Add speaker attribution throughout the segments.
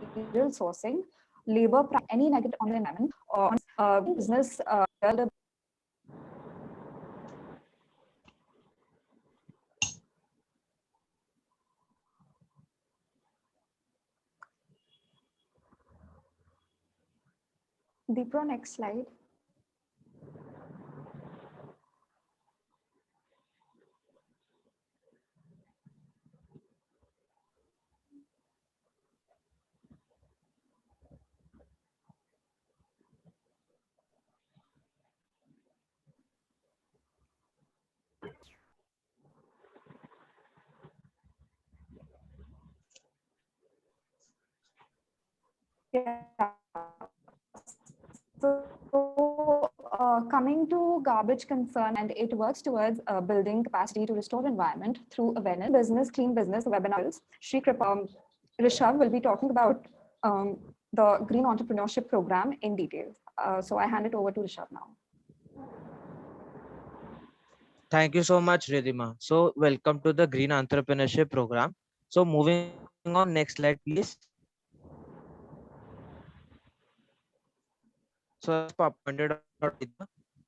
Speaker 1: material sourcing, labor, any negative on the environment, or business. Deeper, next slide. Yeah. So coming to garbage concern, and it works towards building capacity to restore environment through awareness, business, clean business webinars. Rishabh will be talking about the Green Entrepreneurship Program in detail. So I hand it over to Rishabh now.
Speaker 2: Thank you so much, Ridhima. So welcome to the Green Entrepreneurship Program. So moving on, next slide, please. So as pointed out by Ridhima,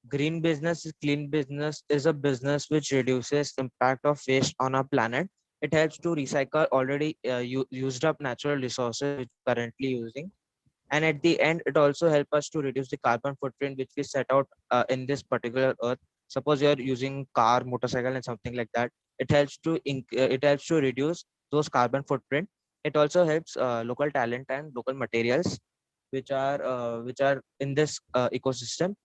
Speaker 2: green business is clean business is a business which reduces impact of waste on our planet. It helps to recycle already used up natural resources which we're currently using. And at the end, it also helps us to reduce the carbon footprint which we set out in this particular earth. Suppose you're using car, motorcycle, and something like that. It helps to reduce those carbon footprint. It also helps local talent and local materials which are in this ecosystem.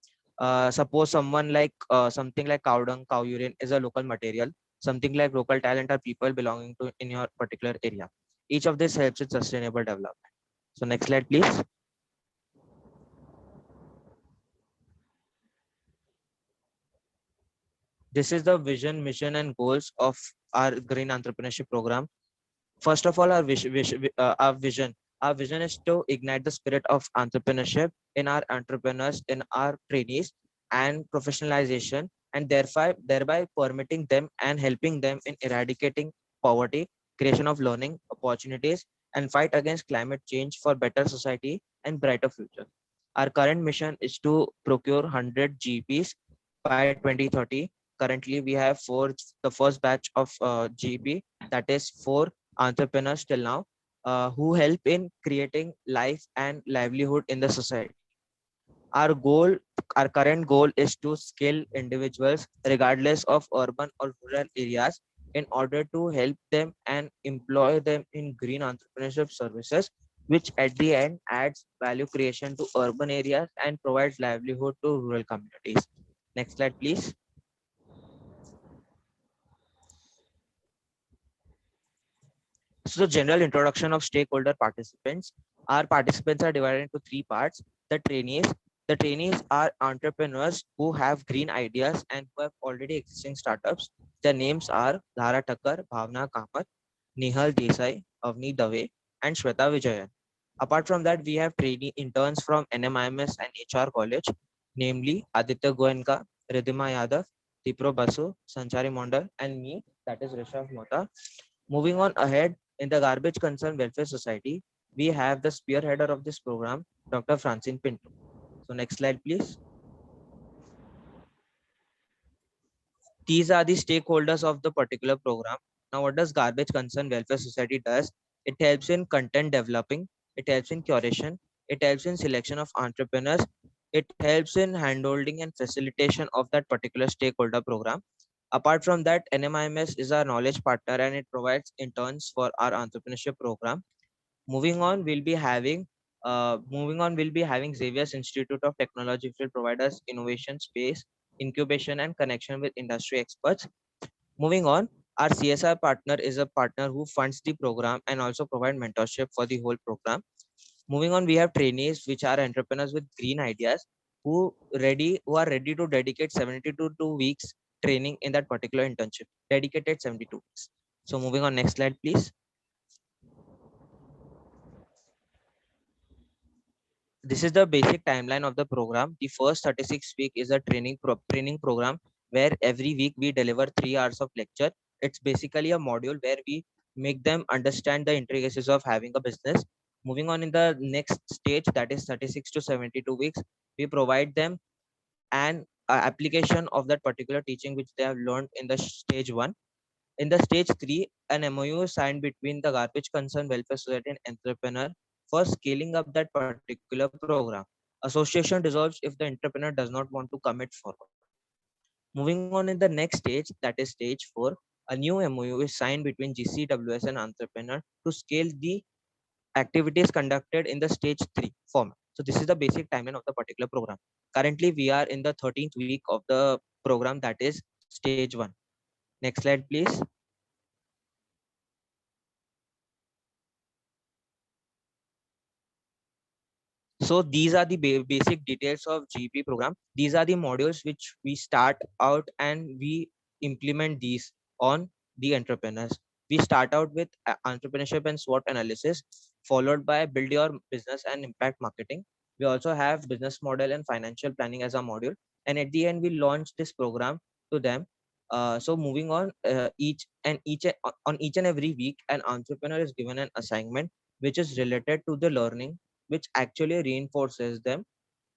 Speaker 2: Suppose someone like something like cow dung, cow urine is a local material. Something like local talent are people belonging to in your particular area. Each of this helps with sustainable development. So next slide, please. This is the vision, mission, and goals of our Green Entrepreneurship Program. First of all, our vision is to ignite the spirit of entrepreneurship in our entrepreneurs, in our trainees, and professionalization, and thereby permitting them and helping them in eradicating poverty, creation of learning opportunities, and fight against climate change for better society and brighter future. Our current mission is to procure 100 GPs by 2030. Currently, we have the first batch of GP, that is 4 entrepreneurs till now, who help in creating life and livelihood in the society. Our goal, our current goal is to scale individuals regardless of urban or rural areas in order to help them and employ them in green entrepreneurship services, which at the end adds value creation to urban areas and provides livelihood to rural communities. Next slide, please. So the general introduction of stakeholder participants. Our participants are divided into 3 parts. The trainees. The trainees are entrepreneurs who have green ideas and who have already existing startups. Their names are Dhara Thakkar, Bhavna Kamath, Nihal Desai, Avni Dave, and Shweta Vijayan. Apart from that, we have trainee interns from NMIMS and HR College, namely Aditya Goenka, Ridhima Yadav, Tipro Basu, Sanchari Mondal, and me, that is Rishabh Mota. Moving on ahead, in the Garbage Concern Welfare Society, we have the spearheader of this program, Dr. Francine Pinto. So next slide, please. These are the stakeholders of the particular program. Now, what does Garbage Concern Welfare Society does? It helps in content developing, it helps in curation, it helps in selection of entrepreneurs, it helps in handholding and facilitation of that particular stakeholder program. Apart from that, NMIMS is our knowledge partner and it provides interns for our entrepreneurship program. Moving on, we'll be having Xavier's Institute of Technology, which will provide us innovation space, incubation, and connection with industry experts. Moving on, our CSR partner is a partner who funds the program and also provide mentorship for the whole program. Moving on, we have trainees, which are entrepreneurs with green ideas who are ready to dedicate 72 weeks training in that particular internship. Dedicated 72 weeks. So moving on, next slide, please. This is the basic timeline of the program. The first 36 week is a training program where every week we deliver 3 hours of lecture. It's basically a module where we make them understand the intricacies of having a business. Moving on in the next stage, that is 36 to 72 weeks, we provide them an application of that particular teaching which they have learned in the stage 1. In the stage 3, an MOU is signed between the Garbage Concern Welfare Society and entrepreneur for scaling up that particular program. Association dissolves if the entrepreneur does not want to commit forward. Moving on in the next stage, that is stage 4, a new MOU is signed between GCWS and entrepreneur to scale the activities conducted in the stage 3 format. So this is the basic timeline of the particular program. Currently, we are in the 13th week of the program, that is stage 1. Next slide, please. So these are the basic details of GP program. These are the modules which we start out and we implement these on the entrepreneurs. We start out with entrepreneurship and SWOT analysis, followed by build your business and impact marketing. We also have business model and financial planning as a module. And at the end, we launch this program to them. So moving on, on each and every week, an entrepreneur is given an assignment which is related to the learning, which actually reinforces them,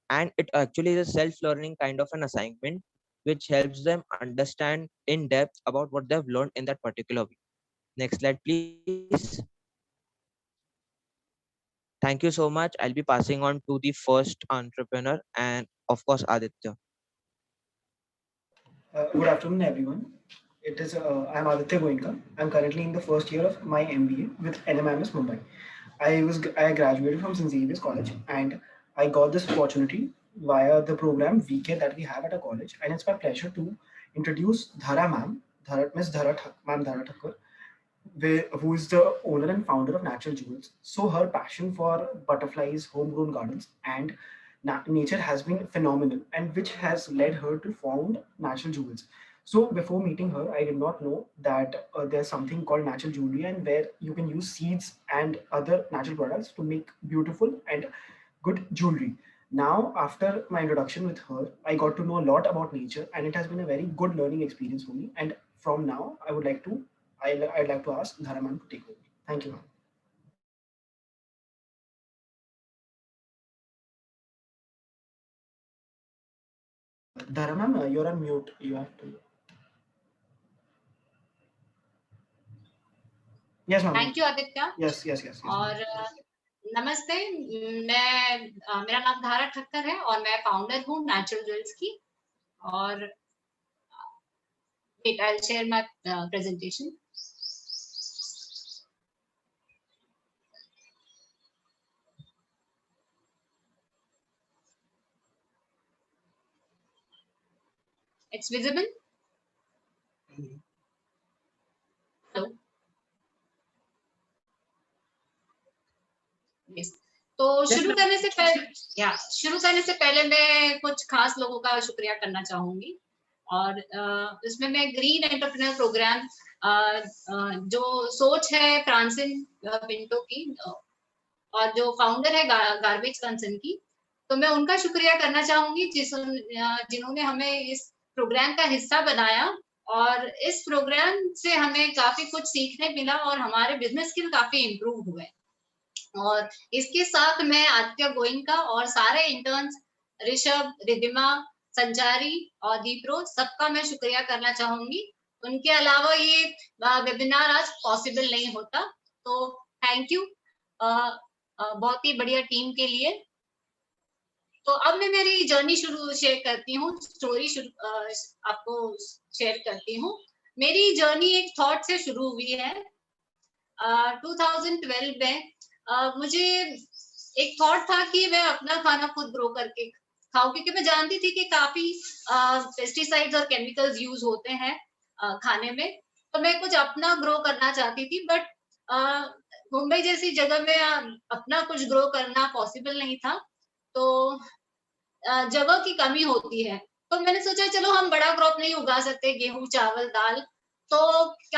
Speaker 2: and it actually is a self-learning kind of an assignment which helps them understand in depth about what they've learned in that particular week. Next slide, please. Thank you so much. I'll be passing on to the first entrepreneur and of course Aditya.
Speaker 3: Good afternoon, everyone. I'm Aditya Goenka. I'm currently in the first year of my MBA with NMIMS Mumbai. I graduated from St. Xavier's College, and I got this opportunity via the program VK that we have at a college. And it's my pleasure to introduce Dhara ma'am, Miss ma'am Dhara Thakur, who is the owner and founder of Natural Jewels. So her passion for butterflies, homegrown gardens, and nature has been phenomenal, and which has led her to found Natural Jewels. So before meeting her, I did not know that there's something called natural jewelry, and where you can use seeds and other natural products to make beautiful and good jewelry. Now, after my introduction with her, I got to know a lot about nature, and it has been a very good learning experience for me. And from now, I'd like to ask Dhara ma'am to take over. Thank you, ma'am. Dhara ma'am, you're on mute. You have to. Yes, ma'am.
Speaker 4: Thank you Aditya
Speaker 3: Yes, yes, yes. yes
Speaker 4: और नमस्ते मेरा नाम धारा ठक्कर है और मैं founder हूँ natural jewels की और I will share my presentation it's visible hello yes तो शुरू करने से पहले मैं कुछ खास लोगों का शुक्रिया करना चाहूंगी और इसमें मैं ग्रीन एंटरप्रेन्योर प्रोग्राम जो सोच है फ्रांसिन पिंटो की और जो फाउंडर है गार्बेज कंसर्न की, तो मैं उनका शुक्रिया करना चाहूंगी जिन्होंने हमें इस प्रोग्राम का हिस्सा बनाया और इस प्रोग्राम से हमें काफी कुछ सीखने मिला और हमारे बिजनेस स्किल काफी इम्प्रूव हुए। और इसके साथ मैं आदित्य गोइंका और सारे इंटर्न्स ऋषभ, रिद्धिमा, संचारी और दीप्रो सबका मैं शुक्रिया करना चाहूंगी। उनके अलावा ये वेबिनार आज पॉसिबल नहीं होता, तो थैंक यू बहुत ही बढ़िया टीम के लिए। तो अब मैं मेरी जर्नी शेयर करती हूँ, आपको शेयर करती हूँ। मेरी जर्नी एक थॉट से शुरू हुई है। 2012 में मुझे एक थॉट था कि मैं अपना खाना खुद ग्रो करके खाऊं, क्योंकि मैं जानती थी कि काफी पेस्टिसाइड्स और केमिकल्स यूज होते हैं खाने में, तो मैं कुछ अपना ग्रो करना चाहती थी। बट मुंबई जैसी जगह में अपना कुछ ग्रो करना पॉसिबल नहीं था, तो जगह की कमी होती है। तो मैंने सोचा चलो हम बड़ा क्रॉप नहीं उगा सकते, गेहूं, चावल, दाल, तो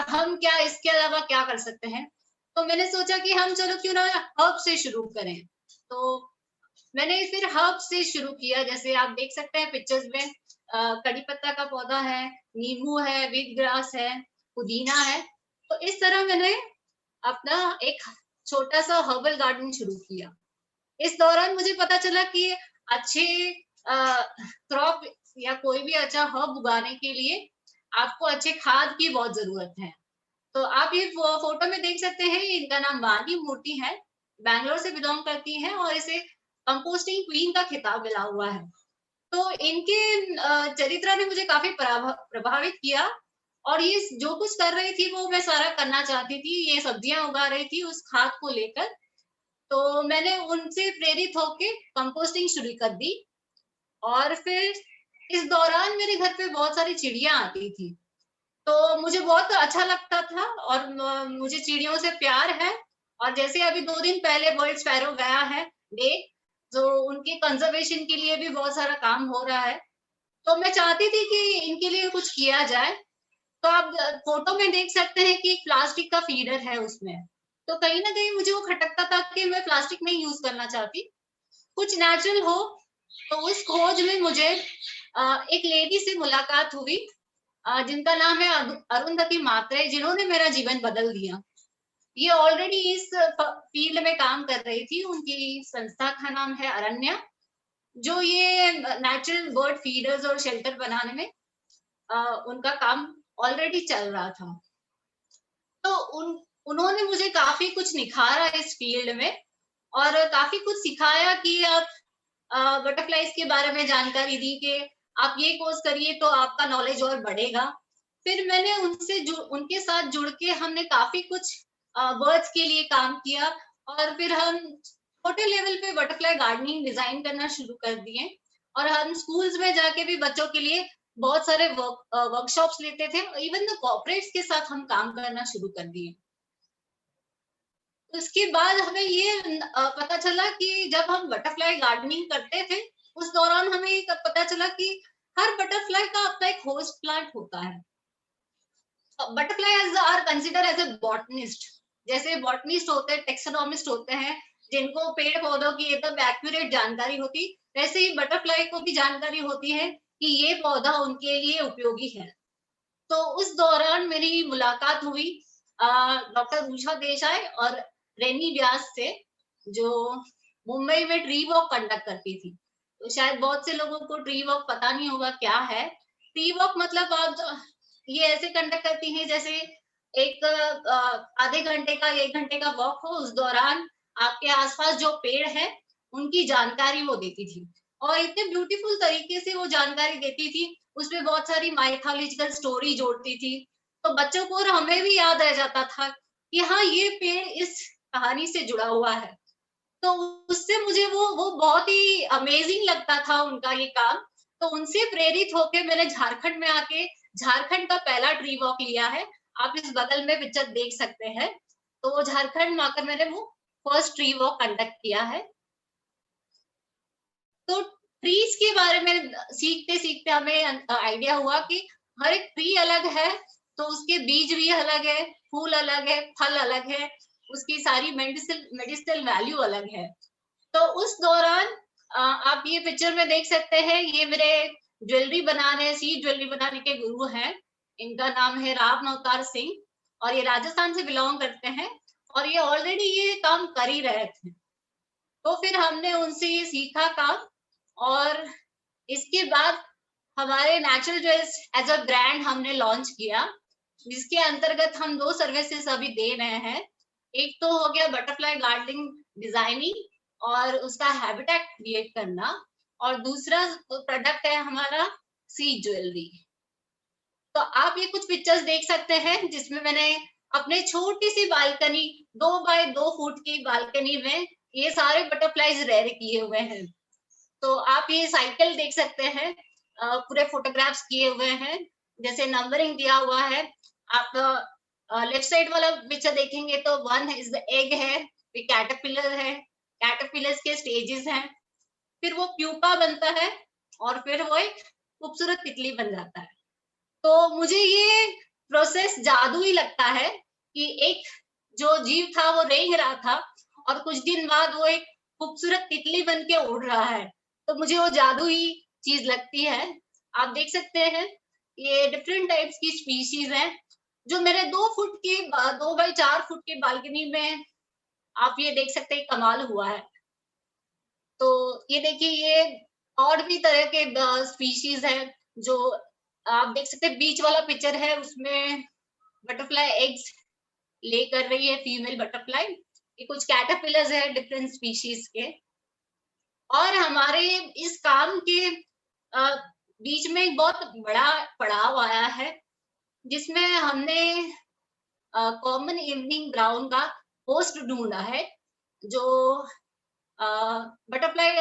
Speaker 4: हम क्या इसके अलावा क्या कर सकते हैं। तो मैंने सोचा कि हम चलो क्यों ना हर्ब से शुरू करें। तो मैंने फिर हर्ब से शुरू किया। जैसे आप देख सकते हैं पिक्चर्स में, कड़ी पत्ता का पौधा है, नींबू है, वीट ग्रास है, पुदीना है। तो इस तरह मैंने अपना एक छोटा सा हर्बल गार्डन शुरू किया। इस दौरान मुझे पता चला कि अच्छे क्रॉप या कोई भी अच्छा हर्ब उगाने के लिए आपको अच्छे खाद की बहुत जरूरत है। तो आप ये फोटो में देख सकते हैं, इनका नाम वानी मूर्ति है, बैंगलोर से बिलोंग करती है और इसे कंपोस्टिंग क्वीन का खिताब मिला हुआ है। तो इनके चरित्र ने मुझे काफी प्रभावित किया और ये जो कुछ कर रही थी वो मैं सारा करना चाहती थी। ये सब्जियां उगा रही थी उस खाद को लेकर, तो मैंने उनसे प्रेरित होके कंपोस्टिंग शुरू कर दी। और फिर इस दौरान मेरे घर पे बहुत सारी चिड़ियां आती थी, तो मुझे बहुत अच्छा लगता था और मुझे चिड़ियों से प्यार है। और जैसे अभी 2 दिन पहले वर्ल्ड स्पैरो गया है डे, तो उनके कंजर्वेशन के लिए भी बहुत सारा काम हो रहा है, तो मैं चाहती थी कि इनके लिए कुछ किया जाए। तो आप फोटो में देख सकते हैं कि प्लास्टिक का फीडर है उसमें, तो कहीं ना कहीं मुझे वो खटकता था कि मैं प्लास्टिक नहीं यूज करना चाहती, कुछ नेचुरल हो। तो उस खोज में मुझे एक लेडी से मुलाकात हुई जिनका नाम है अरुंधति मात्रे, जिन्होंने मेरा जीवन बदल दिया। ये ऑलरेडी इस फील्ड में काम कर रही थी, उनकी संस्था का नाम है अरण्या, जो ये नेचुरल बर्ड फीडर्स और शेल्टर बनाने में उनका काम ऑलरेडी चल रहा था। तो उन्होंने मुझे काफी कुछ निखारा इस फील्ड में और काफी कुछ सिखाया कि आप बटरफ्लाईज के बारे में जानकारी दी कि आप ये कोर्स करिए तो आपका नॉलेज और बढ़ेगा। फिर मैंने उनके साथ जुड़ के हमने काफी कुछ बर्ड्स के लिए काम किया और फिर हम छोटे लेवल पे बटरफ्लाई गार्डनिंग डिजाइन करना शुरू कर दिए और हम स्कूल्स में जाके भी बच्चों के लिए बहुत सारे वर्कशॉप्स लेते थे। इवन द कॉर्पोरेट्स के साथ हम काम करना शुरू कर दिए। उसके बाद हमें ये पता चला कि जब हम बटरफ्लाई गार्डनिंग करते थे उस दौरान हमें ये पता चला कि हर बटरफ्लाई का अपना एक होस्ट प्लांट होता है। Butterfly are consider as a botanist. जैसे बॉटनिस्ट होते हैं, टेक्सोनॉमिस्ट होते हैं, जिनको पेड़ पौधों की एकदम एक्यूरेट जानकारी होती, वैसे ही बटरफ्लाई को भी जानकारी होती है कि ये पौधा उनके लिए उपयोगी है। तो उस दौरान मेरी मुलाकात हुई डॉक्टर उषा देसाई और रेनी व्यास से, जो मुंबई में ट्री वॉक कंडक्ट करती थी। तो शायद बहुत से लोगों को ट्री वॉक पता नहीं होगा क्या है। ट्री वॉक मतलब आप ये ऐसे कंडक्ट करती हैं जैसे एक आधे घंटे का 1 घंटे का वॉक हो, उस दौरान आपके आसपास जो पेड़ है उनकी जानकारी वो देती थी और इतने ब्यूटीफुल तरीके से वो जानकारी देती थी, उसमें बहुत सारी माइथोलॉजिकल स्टोरी जोड़ती थी। तो बच्चों को और हमें भी याद रह जाता था कि हाँ ये पेड़ इस कहानी से जुड़ा हुआ है। तो उससे मुझे वो बहुत ही अमेजिंग लगता था उनका ये काम। तो उनसे प्रेरित होके मैंने झारखंड में आके झारखंड का पहला ट्री वॉक लिया है। आप इस बगल में पिक्चर देख सकते हैं। तो वो झारखंड में आकर मैंने वो फर्स्ट ट्री वॉक कंडक्ट किया है। तो ट्रीज के बारे में सीखते सीखते हमें आइडिया हुआ कि हर एक ट्री अलग है, तो उसके बीज भी अलग है, फूल अलग है, फल अलग है, उसकी सारी मेडिसिनल वैल्यू अलग है। तो उस दौरान आप ये पिक्चर में देख सकते हैं, ये मेरे ज्वेलरी बनाने, सीड ज्वेलरी बनाने के गुरु हैं। इनका नाम है राम अवतार सिंह और ये राजस्थान से बिलोंग करते हैं और ये ऑलरेडी ये काम कर ही रहे थे। तो फिर हमने उनसे ये सीखा काम और इसके बाद हमारे natural jewels as a brand हमने लॉन्च किया, जिसके अंतर्गत हम 2 सर्विसेज अभी दे रहे हैं। एक तो हो गया बटरफ्लाई गार्डनिंग डिजाइनिंग और उसका हैबिटेट क्रिएट करना, और दूसरा प्रोडक्ट है हमारा सीड ज्वेलरी। तो आप ये कुछ पिक्चर्स देख सकते हैं जिसमें मैंने अपने छोटी सी बालकनी 2 बाय 2 फुट की बालकनी में ये सारे बटरफ्लाईज रेयर किए हुए हैं। तो आप ये साइकिल देख सकते हैं, पूरे फोटोग्राफ्स किए हुए हैं, जैसे नंबरिंग दिया हुआ है। आप लेफ्ट साइड वाला पिक्चर देखेंगे तो 1 इज द एग है, फिर कैटरपिलर है, कैटरपिलर्स के स्टेजेस हैं, फिर वो प्यूपा बनता है और फिर वो एक खूबसूरत तितली बन जाता है। तो मुझे ये प्रोसेस जादू ही लगता है कि एक जो जीव था वो रेंग रहा था और कुछ दिन बाद वो एक खूबसूरत तितली बन के उड़ रहा है। तो मुझे वो जादू ही चीज लगती है। आप देख सकते हैं ये डिफरेंट टाइप्स की स्पीशीज हैं जो मेरे 2 by 4 फुट की बालकनी में आप ये देख सकते हैं कमाल हुआ है। तो ये देखिए, ये और भी तरह के स्पीशीज है जो आप देख सकते हैं। बीच वाला पिक्चर है, उसमें बटरफ्लाई एग्स ले कर रही है, फीमेल बटरफ्लाई। ये कुछ कैटरपिलर्स है डिफरेंट स्पीशीज के। और हमारे इस काम के बीच में एक बहुत बड़ा पड़ाव आया है, जिसमें हमने कॉमन इवनिंग ग्राउंड का होस्ट ढूंढा है, जो बटरफ्लाई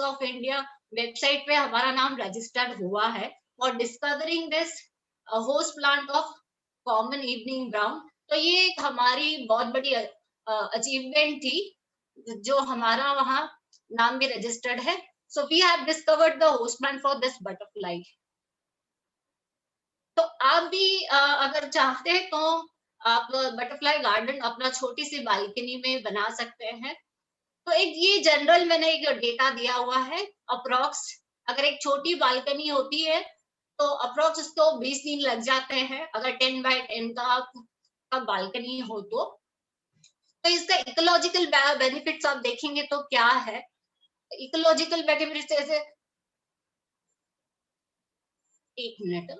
Speaker 4: ऑफ इंडिया वेबसाइट पे हमारा नाम रजिस्टर्ड हुआ है और discovering this host plant of common evening ground. तो ये एक हमारी बहुत बड़ी अचीवमेंट थी, जो हमारा वहाँ नाम भी रजिस्टर्ड है। So we have discovered the host plant for this butterfly. तो आप भी अगर चाहते हैं तो आप बटरफ्लाई गार्डन अपना छोटी सी बालकनी में बना सकते हैं। तो एक ये जनरल मैंने एक डेटा दिया हुआ है, अप्रोक्स अगर एक छोटी बालकनी होती है तो अप्रोक्स उसको 20 दिन लग जाते हैं, अगर 10 by 10 का बालकनी हो तो इसका इकोलॉजिकल बेनिफिट्स आप देखेंगे तो क्या है। इकोलॉजिकल बेनिफिट्स जैसे, एक मिनट,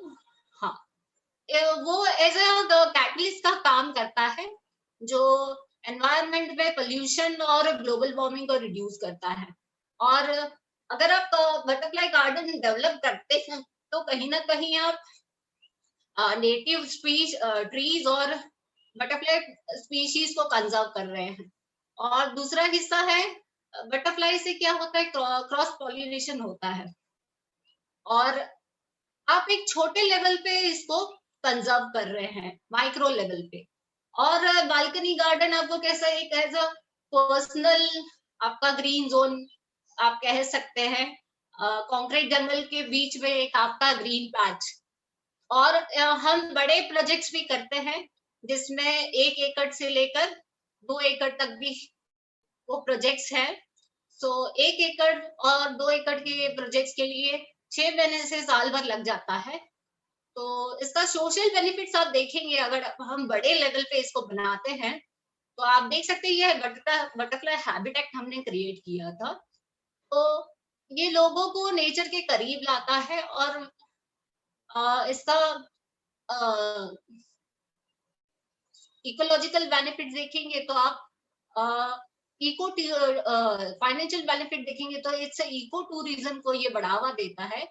Speaker 4: हाँ, वो एज अ कैटलिस्ट का काम करता है, जो एनवायरनमेंट में पोल्यूशन और ग्लोबल वार्मिंग को रिड्यूस करता है। और अगर आप बटरफ्लाई गार्डन डेवलप करते हैं तो कहीं ना कहीं आप नेटिव ट्रीज और बटरफ्लाई स्पीशीज को कंजर्व कर रहे हैं। और दूसरा हिस्सा है, बटरफ्लाई से क्या होता है, क्रॉस पॉलिनेशन होता है, और आप एक छोटे लेवल पे इसको कंजर्व कर रहे हैं, माइक्रो लेवल पे। और बालकनी गार्डन आपको कैसा, एक एज अ पर्सनल आपका ग्रीन जोन आप कह सकते हैं, कंक्रीट जंगल के बीच में एक आपका ग्रीन पैच। और हम बड़े प्रोजेक्ट्स भी करते हैं, जिसमें 1 एकड़ से लेकर 2 एकड़ तक भी वो प्रोजेक्ट्स हैं। सो 1 एकड़ और 2 एकड़ के प्रोजेक्ट्स के लिए 6 महीने से साल भर लग जाता है। तो इसका सोशल बेनिफिट्स आप देखेंगे, अगर हम बड़े लेवल पे इसको बनाते हैं तो आप देख सकते हैं, ये बटरफ्लाई हैबिटेट हमने क्रिएट किया था। तो ये लोगों को नेचर के करीब लाता है। और इसका इकोलॉजिकल बेनिफिट देखेंगे तो आप इको फाइनेंशियल बेनिफिट देखेंगे तो इट्स इको टूरिज्म को ये बढ़ावा देता है।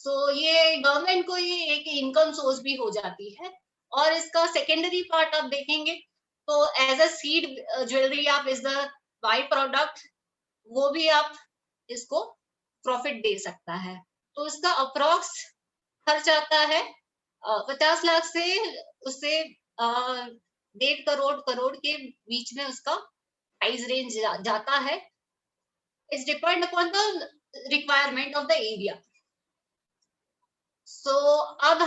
Speaker 4: सो ये गवर्नमेंट को ये एक इनकम सोर्स भी हो जाती है। और इसका सेकेंडरी पार्ट आप देखेंगे तो एज अ सीड ज्वेलरी आप इज द बाई प्रोडक्ट, वो भी आप इसको प्रॉफिट दे सकता है। तो इसका अप्रोक्स खर्च आता है 50 लाख से उससे 1.5 करोड़ के बीच में उसका प्राइस रेंज जाता है। It's depend upon the requirement of the area. So अब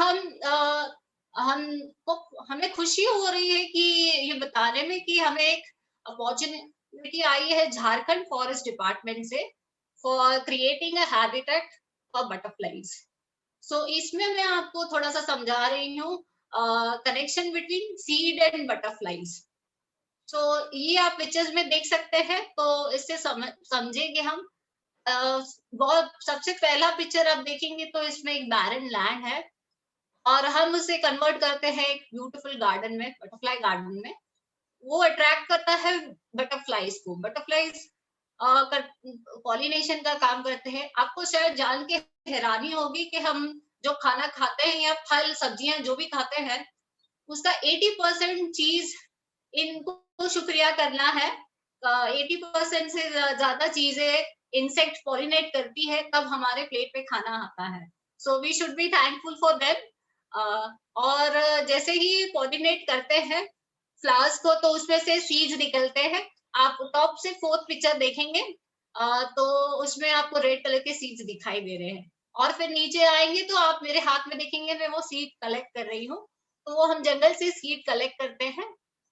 Speaker 4: हमें खुशी हो रही है कि ये बताने में कि हमें एक अपॉर्चुनिटी आई है झारखंड फॉरेस्ट डिपार्टमेंट से for creating a habitat for butterflies. So इसमें मैं आपको थोड़ा सा समझा रही हूँ connection between seed and butterflies. तो ये आप पिक्चर्स में देख सकते हैं, तो इससे समझेंगे हम। बहुत सबसे पहला पिक्चर आप देखेंगे तो इसमें एक बैरन लैंड है और हम उसे कन्वर्ट करते हैं एक ब्यूटीफुल गार्डन में, बटरफ्लाई गार्डन में। वो अट्रैक्ट करता है बटरफ्लाईज को। बटरफ्लाईज पॉलिनेशन का काम करते हैं। आपको शायद जान के हैरानी होगी कि हम जो खाना खाते हैं या फल सब्जियां जो भी खाते हैं, उसका 80% चीज इनको शुक्रिया करना है। 80% से ज्यादा चीजें इंसेक्ट पॉलिनेट करती है, तब हमारे प्लेट पे खाना आता है। So we should be thankful for them. और जैसे ही पॉलिनेट करते हैं फ्लावर्स को, तो उसमें से सीड्स निकलते हैं। आप टॉप से 4th पिक्चर देखेंगे तो उसमें आपको रेड कलर के सीड्स दिखाई दे रहे हैं। और फिर नीचे आएंगे तो आप मेरे हाथ में देखेंगे, मैं वो सीड कलेक्ट कर रही हूँ। तो वो हम जंगल से सीड कलेक्ट करते हैं।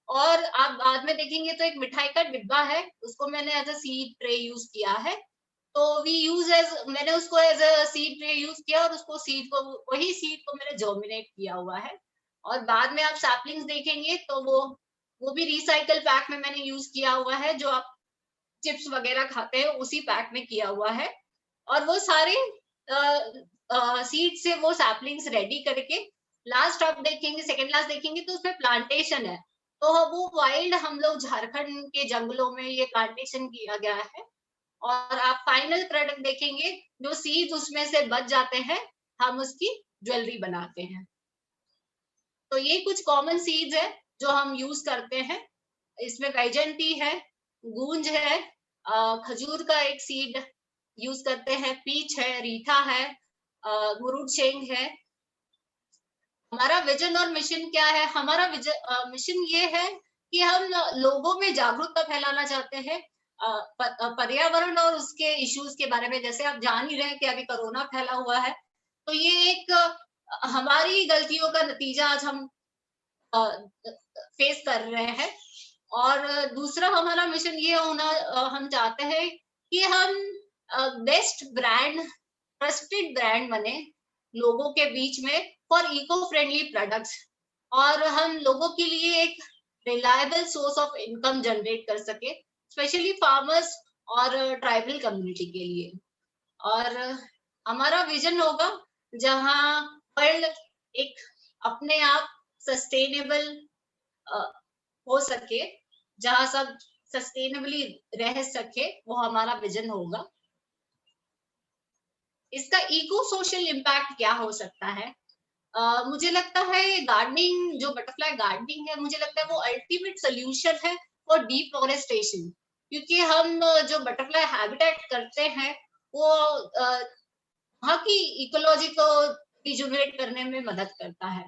Speaker 4: और आप बाद में देखेंगे तो एक मिठाई का डिब्बा है, उसको मैंने as a seed tray use किया है। तो मैंने उसको as a seed tray use किया और उसको वही सीड को मैंने जर्मिनेट किया हुआ है। और बाद में आप सैपलिंग्स देखेंगे तो वो भी रिसाइकल पैक में मैंने यूज किया हुआ है, जो आप चिप्स वगैरह खाते हैं उसी पैक में किया हुआ है। और वो सारे सीड से वो सैपलिंग्स रेडी करके लास्ट आप देखेंगे, सेकेंड लास्ट देखेंगे तो उसमें प्लांटेशन है। तो वो वाइल्ड हम लोग झारखंड के जंगलों में ये प्लांटेशन किया गया है। और आप फाइनल प्रोडक्ट देखेंगे, जो सीड्स उसमें से बच जाते हैं हम उसकी ज्वेलरी बनाते हैं। तो ये कुछ कॉमन सीड्स है जो हम यूज करते हैं। इसमें वैजयंती है, गूंज है, खजूर का एक सीड यूज करते हैं, पीच है, रीठा है, मुरुड शेंग है। हमारा विजन और मिशन क्या है? हमारा मिशन ये है कि हम लोगों में जागरूकता फैलाना चाहते हैं पर्यावरण और उसके इश्यूज के बारे में। जैसे आप जान ही रहे हैं कि अभी कोरोना फैला हुआ है, तो ये एक हमारी गलतियों का नतीजा आज हम फेस कर रहे हैं। और दूसरा हमारा मिशन ये होना, हम चाहते हैं कि हम बेस्ट ब्रांड, ट्रस्टेड ब्रांड बने लोगों के बीच में फॉर इको फ्रेंडली प्रोडक्ट्स, और हम लोगों के लिए एक reliable source of income generate कर सके, स्पेशली फार्मर्स और ट्राइबल कम्युनिटी के लिए। और हमारा विजन होगा जहां वर्ल्ड एक अपने आप सस्टेनेबल हो सके, जहां सब सस्टेनेबली रह सके, वो हमारा विजन होगा। इसका इको सोशल इम्पैक्ट क्या हो सकता है? मुझे लगता है गार्डनिंग, जो बटरफ्लाई गार्डनिंग है, मुझे लगता है वो अल्टीमेट सोल्यूशन है फॉर डिफॉरेस्टेशन। क्योंकि हम जो बटरफ्लाई हैबिटेट करते हैं वो वहाँ की इकोलॉजी को रिजुविनेट करने में मदद करता है,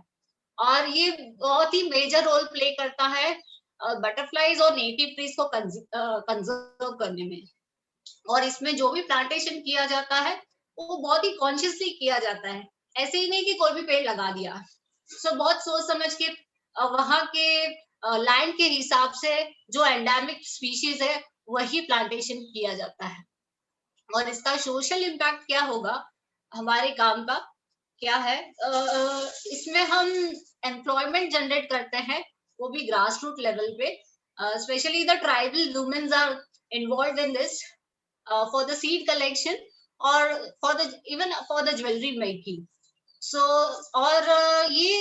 Speaker 4: और ये बहुत ही मेजर रोल प्ले करता है बटरफ्लाईज और नेटिव ट्रीज को कंजर्व करने में। और इसमें जो भी प्लांटेशन किया जाता है वो बहुत ही कॉन्शियसली किया जाता है, ऐसे ही नहीं कि कोई भी पेड़ लगा दिया। सो बहुत सोच समझ के वहाँ के लैंड के हिसाब से जो एंडेमिक स्पीशीज है वही प्लांटेशन किया जाता है। और इसका सोशल इम्पैक्ट क्या होगा, हमारे काम का क्या है? इसमें हम एम्प्लॉयमेंट जनरेट करते हैं, वो भी ग्रास रूट लेवल पे। Specially the tribal womens are involve in this for the seed collection or even for the jewelry making. So और ये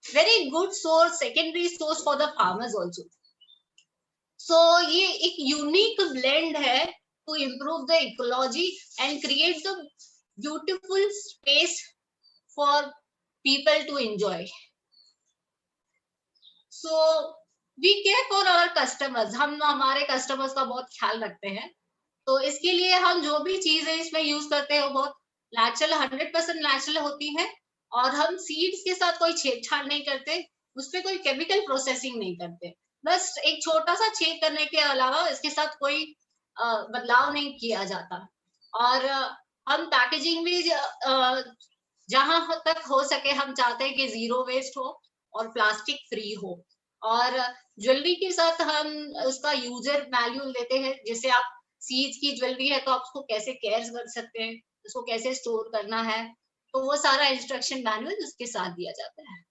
Speaker 4: very good source, secondary source for the farmers also. So ये एक unique blend है to improve the ecology and create the beautiful space for people to enjoy. So we care for our customers. हम हमारे customers का बहुत ख्याल रखते हैं, तो इसके लिए हम जो भी चीजें इसमें यूज करते हैं वो बहुत नेचुरल, 100% नेचुरल होती है। और हम सीड्स के साथ कोई छेड़छाड़ नहीं करते, उसपे कोई केमिकल प्रोसेसिंग नहीं करते, बस एक छोटा सा छेद करने के अलावा इसके साथ कोई बदलाव नहीं किया जाता। और हम पैकेजिंग भी जहां तक हो सके हम चाहते हैं कि जीरो वेस्ट हो और प्लास्टिक फ्री हो। और ज्वेलरी के साथ हम उसका यूजर मैनुअल देते हैं, जैसे आप सीड्स की ज्वेलरी है तो आप उसको कैसे केयर कर सकते हैं, उसको कैसे स्टोर करना है, तो वो सारा इंस्ट्रक्शन मैनुअल उसके साथ दिया जाता है।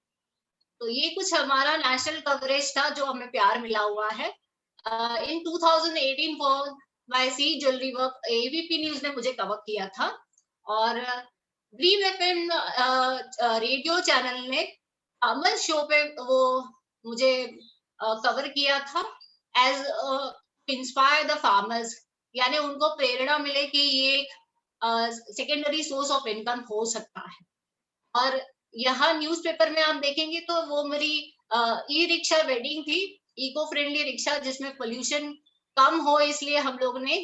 Speaker 4: तो ये कुछ हमारा नेशनल कवरेज था जो हमें प्यार मिला हुआ है। इन 2018 for my seed jewellery work ABP news ने मुझे कवर किया था, और ड्रीम एफएम रेडियो चैनल ने अमर शो पे वो मुझे कवर किया था एज इंस्पायर द फार्मर्स, यानी उनको प्रेरणा मिले कि ये सेकेंडरी सोर्स ऑफ इनकम हो सकता है। और यहाँ न्यूज़पेपर में आप देखेंगे तो वो मेरी ई रिक्शा वेडिंग थी, इको फ्रेंडली रिक्शा जिसमें पोल्यूशन कम हो, इसलिए हम लोग ने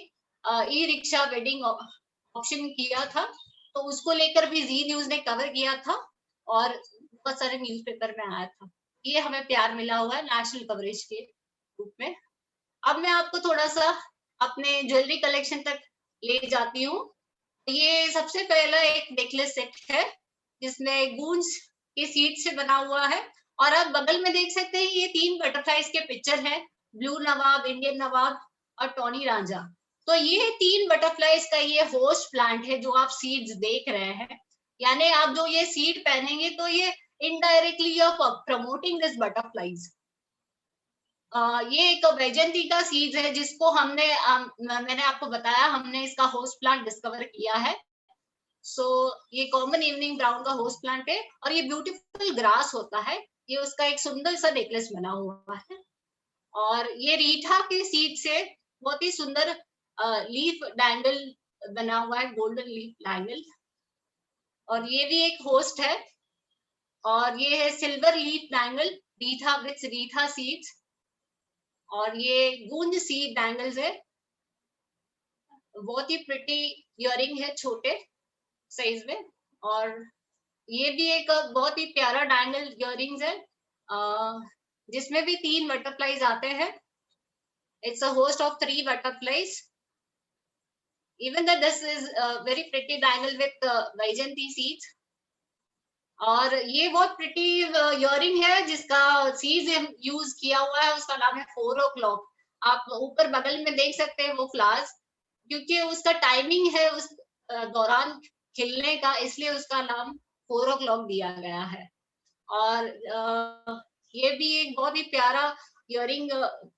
Speaker 4: ई रिक्शा वेडिंग ऑप्शन किया था। तो उसको लेकर भी जी न्यूज ने कवर किया था और बहुत सारे न्यूज़पेपर में आया था। ये हमें प्यार मिला हुआ है नेशनल कवरेज के रूप में। अब मैं आपको थोड़ा सा अपने ज्वेलरी कलेक्शन तक ले जाती हूँ। ये सबसे पहला एक नेकलेस सेट है जिसमें गूंज के सीड से बना हुआ है, और आप बगल में देख सकते हैं ये 3 बटरफ्लाईज के पिक्चर है, ब्लू नवाब, इंडियन नवाब और टोनी रांझा। तो ये 3 बटरफ्लाईज का ये होस्ट प्लांट है जो आप सीड्स देख रहे हैं, यानी आप जो ये सीड पहनेंगे तो ये indirectly you're promoting this butterflies. ये एक वैजयंती का सीड्स है जिसको मैंने आपको बताया, हमने इसका होस्ट प्लांट डिस्कवर किया है. सो ये कॉमन इवनिंग ब्राउन का होस्ट प्लांट है और ये ब्यूटीफुल ग्रास होता है. ये उसका एक सुंदर सा नेकलेस बना हुआ है. और ये रीठा के सीड से बहुत ही सुंदर लीफ डैंगल बना हुआ है, गोल्डन लीफ डैंगल. और ये भी एक होस्ट है. और ये है silver leaf dangle Reetha with Reetha seeds. और ये गूंज सीड डैंगल्स है. बहुत ही प्रिटी इयरिंग है, छोटे साइज में. और ये भी एक बहुत ही प्यारा डैंगल इयरिंग्स है जिसमें भी 3 बटरफ्लाईज आते हैं. It's a host of 3 butterflies. Even that this is very pretty dangle with vaijayanti seeds. और ये बहुत प्रिटी इयरिंग है जिसका सीज यूज किया हुआ है. उसका नाम है 4 o'clock. आप ऊपर बगल में देख सकते हैं वो फ्लावर्स, क्योंकि उसका टाइमिंग है उस दौरान खिलने का, इसलिए उसका नाम 4 o'clock दिया गया है. और ये भी एक बहुत ही प्यारा इयरिंग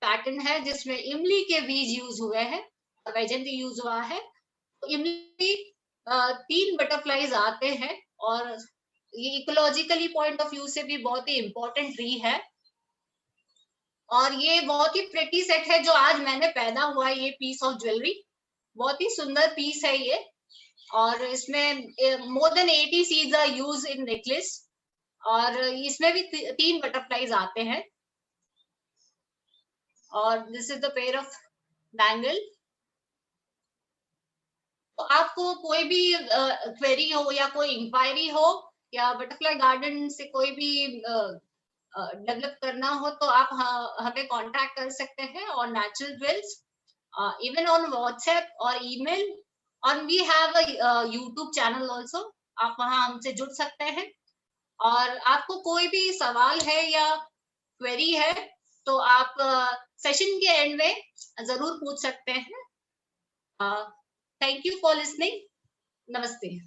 Speaker 4: पैटर्न है जिसमें इमली के बीज यूज हुए हैं, वैजयंती यूज हुआ है. इमली 3 बटरफ्लाईज आते हैं और ये इकोलॉजिकली पॉइंट ऑफ व्यू से भी बहुत ही इंपॉर्टेंट ट्री है. और ये बहुत ही प्रिटी सेट है जो आज मैंने पहना हुआ है. ये पीस ऑफ ज्वेलरी बहुत ही सुंदर पीस है ये. और इसमें more than 80 seeds are use in necklace. और इसमें भी 3 बटरफ्लाईज आते हैं. और this is the pair of bangle. तो आपको कोई भी क्वेरी हो या कोई इंक्वायरी हो या बटरफ्लाई गार्डन से कोई भी डेवलप करना हो तो आप हमें कांटेक्ट कर सकते हैं और natural jewels even on WhatsApp और ईमेल. और we have a YouTube channel also. आप वहां हमसे जुड़ सकते हैं. और आपको कोई भी सवाल है या क्वेरी है तो आप सेशन के एंड में जरूर पूछ सकते हैं. Thank you for listening. नमस्ते.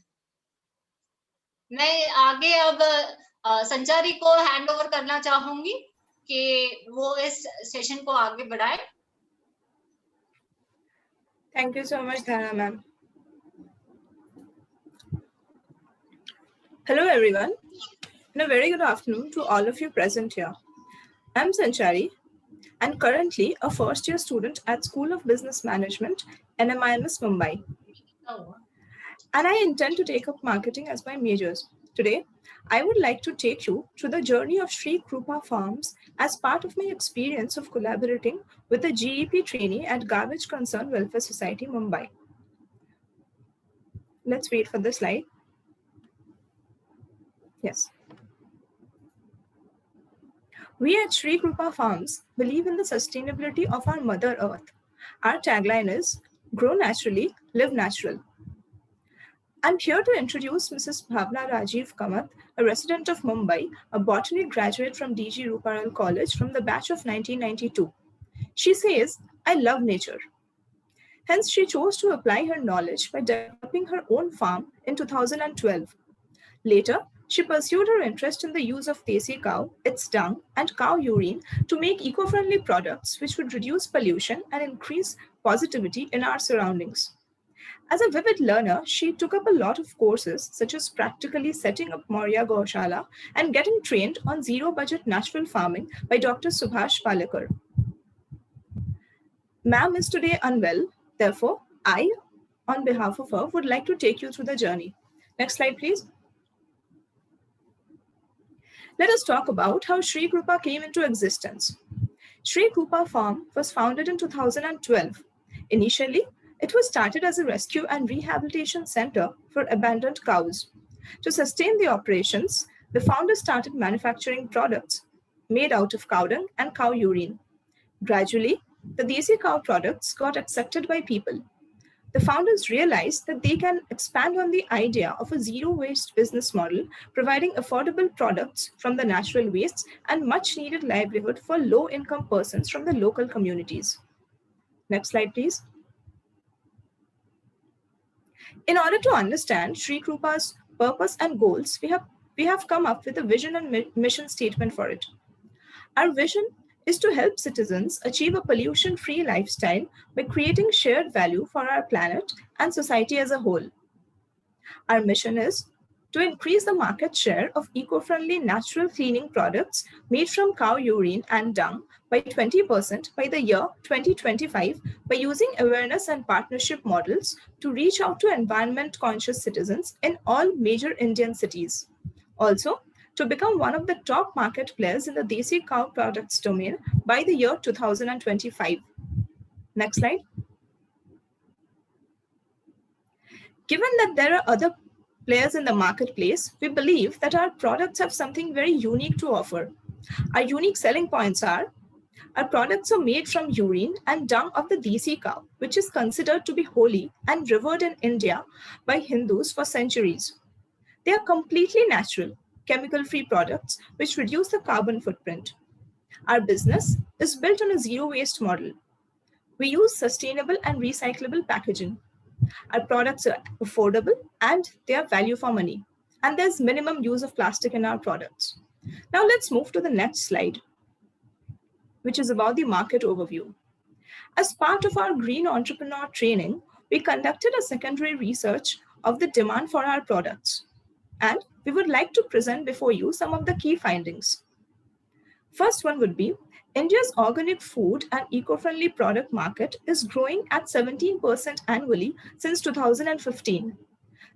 Speaker 4: मैं आगे अब संचारी को हैंड ओवर करना चाहूंगी कि वो इस सेशन को आगे बढ़ाए.
Speaker 5: Thank you so much, Dhana ma'am. Hello everyone, and a very good afternoon to all of you present here. I'm Sanchari, and currently a first-year student at School of Business Management, NMIMS Mumbai.
Speaker 4: Oh.
Speaker 5: And I intend to take up marketing as my majors. Today, I would like to take you through the journey of Sri Krupa Farms as part of my experience of collaborating with a GEP trainee at Garbage Concern Welfare Society, Mumbai. Let's wait for the slide. Yes. We at Sri Krupa Farms believe in the sustainability of our Mother Earth. Our tagline is, grow naturally, live natural. I'm here to introduce Mrs. Bhavna Rajiv Kamath, a resident of Mumbai, a botany graduate from DG Ruparel College from the batch of 1992. She says, I love nature. Hence, she chose to apply her knowledge by developing her own farm in 2012. Later, she pursued her interest in the use of desi cow, its dung, and cow urine to make eco-friendly products which would reduce pollution and increase positivity in our surroundings. As a vivid learner, she took up a lot of courses, such as practically setting up Maurya Gaushala and getting trained on zero-budget natural farming by Dr. Subhash Palekar. Ma'am is today unwell. Therefore, I, on behalf of her, would like to take you through the journey. Next slide, please. Let us talk about how Sri Krupa came into existence. Sri Krupa Farm was founded in 2012. Initially, it was started as a rescue and rehabilitation center for abandoned cows. To sustain the operations, the founders started manufacturing products made out of cow dung and cow urine. Gradually, the desi cow products got accepted by people. The founders realized that they can expand on the idea of a zero-waste business model, providing affordable products from the natural wastes and much-needed livelihood for low-income persons from the local communities. Next slide, please. In order to understand Sri Krupa's purpose and goals, we have we have come up with a vision and mission statement for it. Our vision is to help citizens achieve a pollution-free lifestyle by creating shared value for our planet and society as a whole. Our mission is to increase the market share of eco-friendly natural cleaning products made from cow urine and dung by 20% by the year 2025 by using awareness and partnership models to reach out to environment-conscious citizens in all major Indian cities. Also, to become one of the top market players in the Desi cow products domain by the year 2025. Next slide. Given that there are other players in the marketplace, we believe that our products have something very unique to offer. Our unique selling points are, our products are made from urine and dung of the Desi cow, which is considered to be holy and revered in India by Hindus for centuries. They are completely natural, chemical-free products which reduce the carbon footprint. Our business is built on a zero-waste model. We use sustainable and recyclable packaging. Our products are affordable and they are value for money. And there's minimum use of plastic in our products. Now let's move to the next slide, which is about the market overview. As part of our Green Entrepreneur training, we conducted a secondary research of the demand for our products. And we would like to present before you some of the key findings. First one would be, India's organic food and eco-friendly product market is growing at 17% annually since 2015.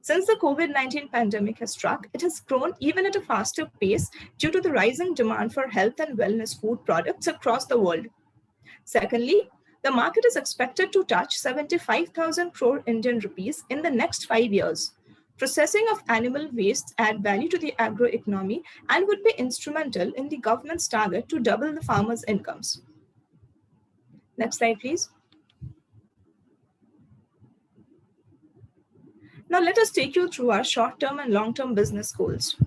Speaker 5: Since the COVID-19 pandemic has struck, it has grown even at a faster pace due to the rising demand for health and wellness food products across the world. Secondly, the market is expected to touch 75,000 crore Indian rupees in the next 5 years. Processing of animal waste add value to the agroeconomy and would be instrumental in the government's target to double the farmers' incomes. Next slide, please. Now let us take you through our short-term and long-term business goals.